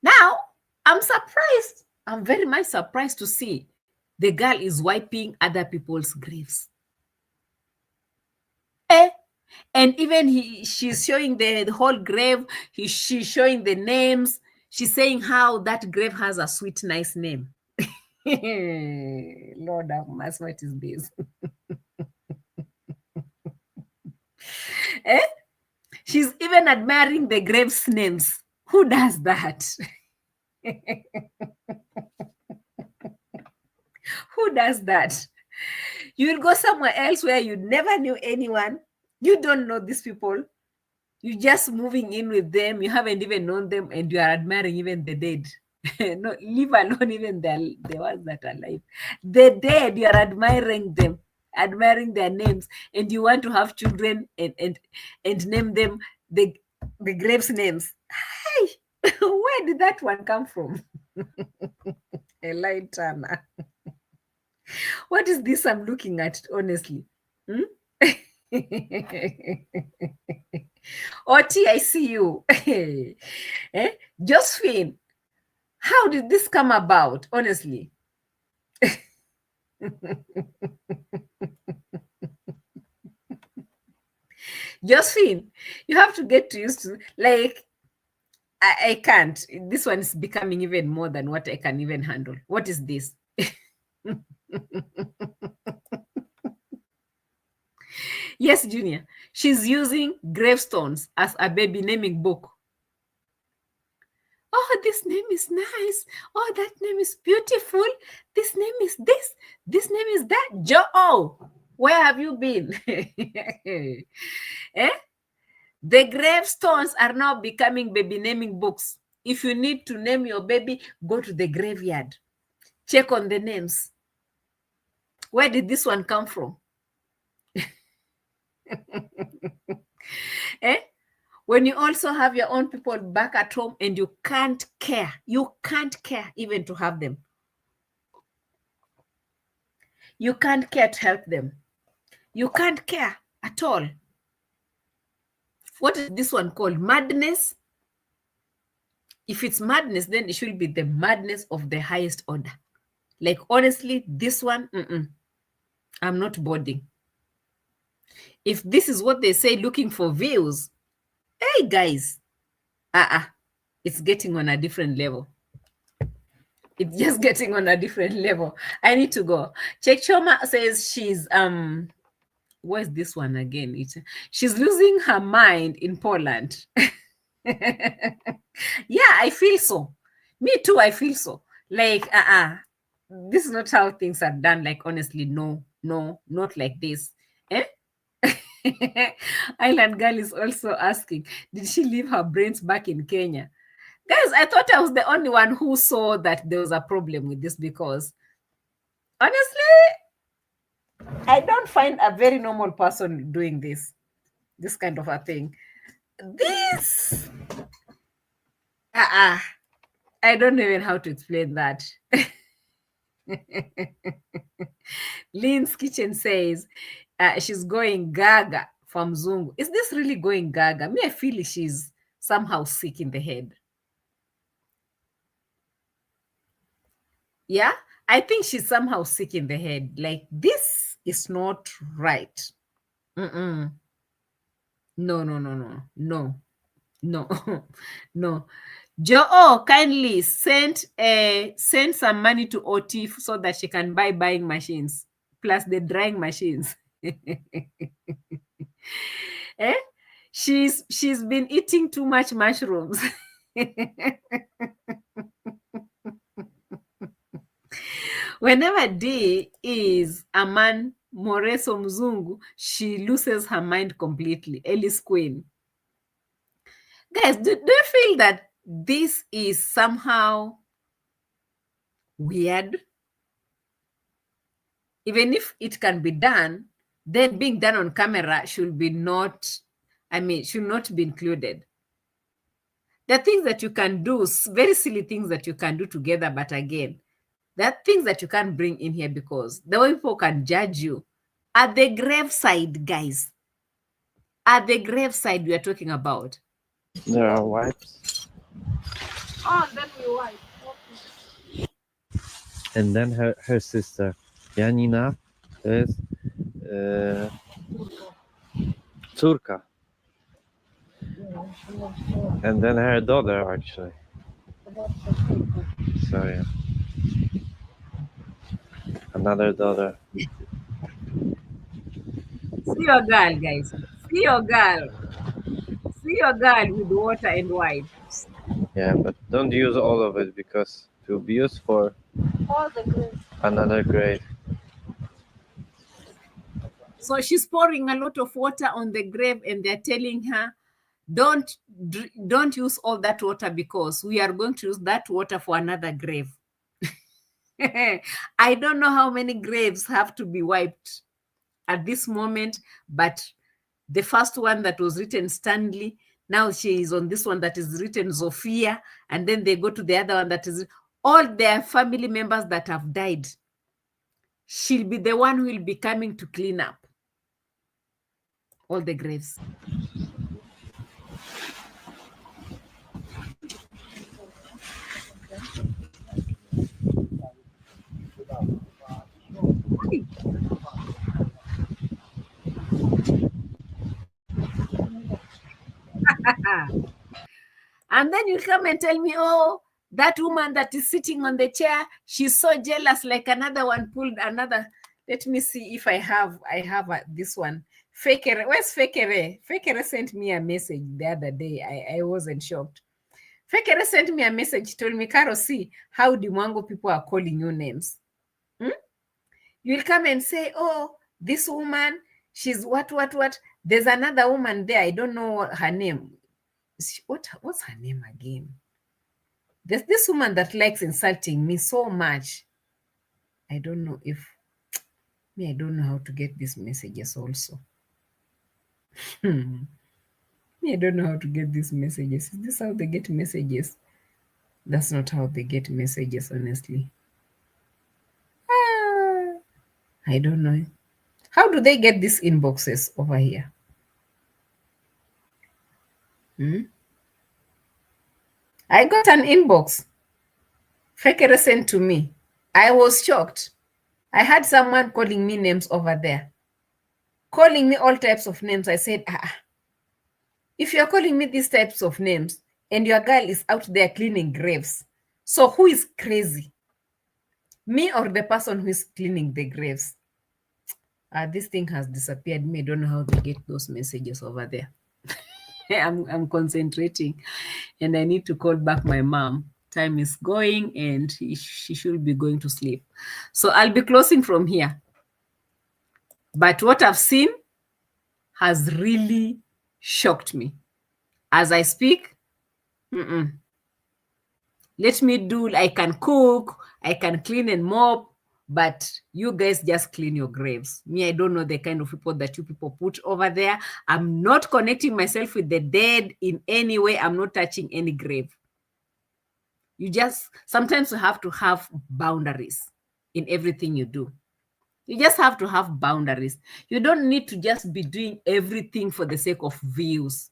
A: Now, I'm surprised. I'm very much surprised to see the girl is wiping other people's graves. And even she's showing the whole grave. She's showing the names. She's saying how that grave has a sweet, nice name. Lord have mercy, what is this? She's even admiring the grave's names. Who does that? Who does that? You will go somewhere else where you never knew anyone. You don't know these people. You're just moving in with them. You haven't even known them, and you are admiring even the dead. No, leave alone even the ones that are alive. The dead, you are admiring them, admiring their names, and you want to have children and name them the graves names. Hi, where did that one come from? Eli Turner. What is this I'm looking at, honestly? Oti, I see you. Josephine, how did this come about, honestly? Josephine, you have to get used to, like, I can't. This one is becoming even more than what I can even handle. What is this? Yes, Junior. She's using gravestones as a baby naming book. Oh, this name is nice. Oh, that name is beautiful. This name is this. This name is that. Joe, where have you been? Eh? The gravestones are now becoming baby naming books. If you need to name your baby, go to the graveyard. Check on the names. Where did this one come from? Eh? When you also have your own people back at home and you can't care even to have them. You can't care to help them. You can't care at all. What is this one called? Madness? If it's madness, then it should be the madness of the highest order. Like, honestly, this one, I'm not boarding. If this is what they say, looking for views, hey, guys, it's getting on a different level. It's just getting on a different level. I need to go. Chechoma says she's, where's this one again? She's losing her mind in Poland. Yeah, I feel so. Me too, I feel so. Like, this is not how things are done. Like, honestly, no, not like this. Eh? Island Girl is also asking, did she leave her brains back in Kenya? Guys, I thought I was the only one who saw that there was a problem with this, because honestly, I don't find a very normal person doing this kind of a thing. This, I don't even know how to explain that. Lynn's Kitchen says she's going gaga from Zungu. Is this really going gaga? Me, I feel she's somehow sick in the head. Yeah, I think she's somehow sick in the head. Like, this is not right. No. Joe kindly send some money to OT so that she can buy buying machines plus the drying machines. She's been eating too much mushrooms. Whenever D is a man, Moreso Mzungu, she loses her mind completely. Ellis Queen. Guys, do you feel that this is somehow weird? Even if it can be done, then being done on camera should not be included. There are things that you can do, very silly things that you can do together, but again, there are things that you can't bring in here because the way people can judge you. At the graveside, guys, at the graveside we are talking about.
C: There are wipes.
B: Oh, then we wipe. Okay.
C: And then her sister, Janina, is Turka. And then her daughter, actually. So, yeah. Another daughter.
A: See your girl, guys. See your girl. See your girl with water and wipes.
C: Yeah, but don't use all of it because it will be used for
B: All the grades.
C: another grade.
A: So she's pouring a lot of water on the grave and they're telling her, don't use all that water, because we are going to use that water for another grave. I don't know how many graves have to be wiped at this moment, but the first one that was written Stanley, now she is on this one that is written Zofia, and then they go to the other one that is all their family members that have died. She'll be the one who will be coming to clean up all the graves. And then you come and tell me, oh, that woman that is sitting on the chair, she's so jealous, like another one pulled another. Let me see if I have this one. Fekere, where's Fekere? Fekere sent me a message the other day. I wasn't shocked. Fekere sent me a message, told me, Qarol, see how the Mwango people are calling you names. You'll come and say, oh, this woman, she's what. There's another woman there. I don't know her name. What's her name again? There's this woman that likes insulting me so much. I don't know if I don't know how to get these messages also. I don't know how to get these messages. Is this how they get messages? That's not how they get messages, honestly. I don't know. How do they get these inboxes over here? I got an inbox. Fekere sent to me. I was shocked. I had someone calling me names over there. Calling me all types of names. I said, if you're calling me these types of names and your girl is out there cleaning graves, so who is crazy? Me or the person who is cleaning the graves? This thing has disappeared. Me, I don't know how to get those messages over there. I'm concentrating and I need to call back my mom. Time is going and she should be going to sleep. So I'll be closing from here. But what I've seen has really shocked me. As I speak, let me do, I can cook, I can clean and mop, but you guys just clean your graves. Me, I don't know the kind of people that you people put over there. I'm not connecting myself with the dead in any way. I'm not touching any grave. You just, sometimes you have to have boundaries in everything you do. You just have to have boundaries. You don't need to just be doing everything for the sake of views.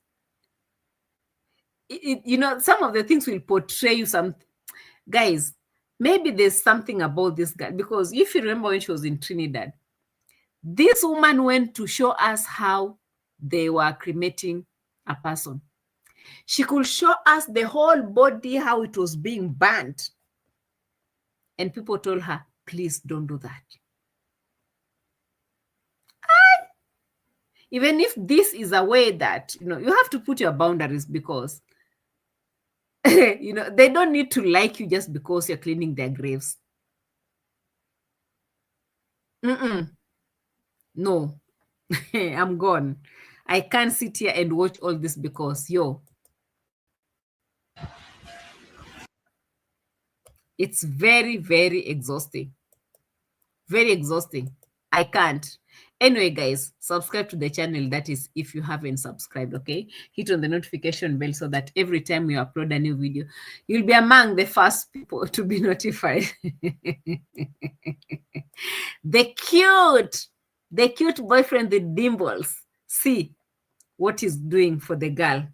A: You know, some of the things will portray you some, guys, maybe there's something about this guy, because if you remember when she was in Trinidad, this woman went to show us how they were cremating a person. She could show us the whole body, how it was being burnt. And people told her, please don't do that. Even if this is a way that, you know, you have to put your boundaries, because you know, they don't need to like you just because you're cleaning their graves. No, I'm gone. I can't sit here and watch all this, because it's very, very exhausting. Very exhausting. I can't. Anyway, guys, subscribe to the channel. That is, if you haven't subscribed, okay? Hit on the notification bell so that every time we upload a new video, you'll be among the first people to be notified. The cute boyfriend, the dimples. See what he's doing for the girl.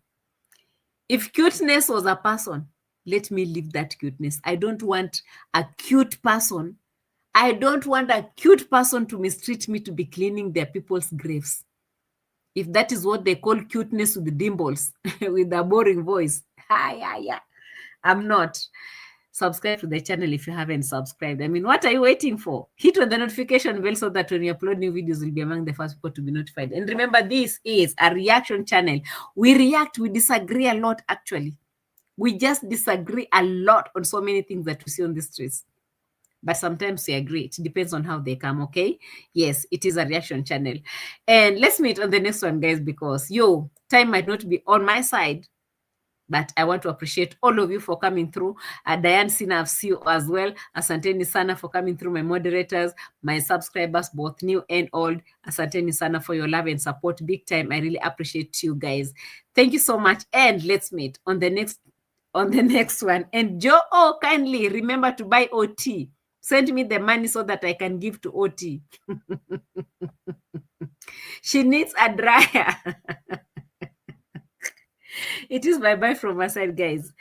A: If cuteness was a person, let me leave that cuteness. I don't want a cute person. I don't want a cute person to mistreat me to be cleaning their people's graves. If that is what they call cuteness with the dimples, with a boring voice, I'm not. Subscribe to the channel if you haven't subscribed. I mean, what are you waiting for? Hit on the notification bell so that when you upload new videos, you'll be among the first people to be notified. And remember, this is a reaction channel. We react, we disagree a lot, actually. We just disagree a lot on so many things that we see on the streets. But sometimes we agree. It depends on how they come, okay? Yes, it is a reaction channel. And let's meet on the next one, guys, because time might not be on my side, but I want to appreciate all of you for coming through. Diane Sina, I've seen you as well. Asanteni sana for coming through, my moderators, my subscribers, both new and old. Asanteni sana for your love and support. Big time. I really appreciate you guys. Thank you so much. And let's meet on the next one. And Joe, kindly remember to buy OT. Send me the money so that I can give to OT. She needs a dryer. It is bye-bye from my side, guys.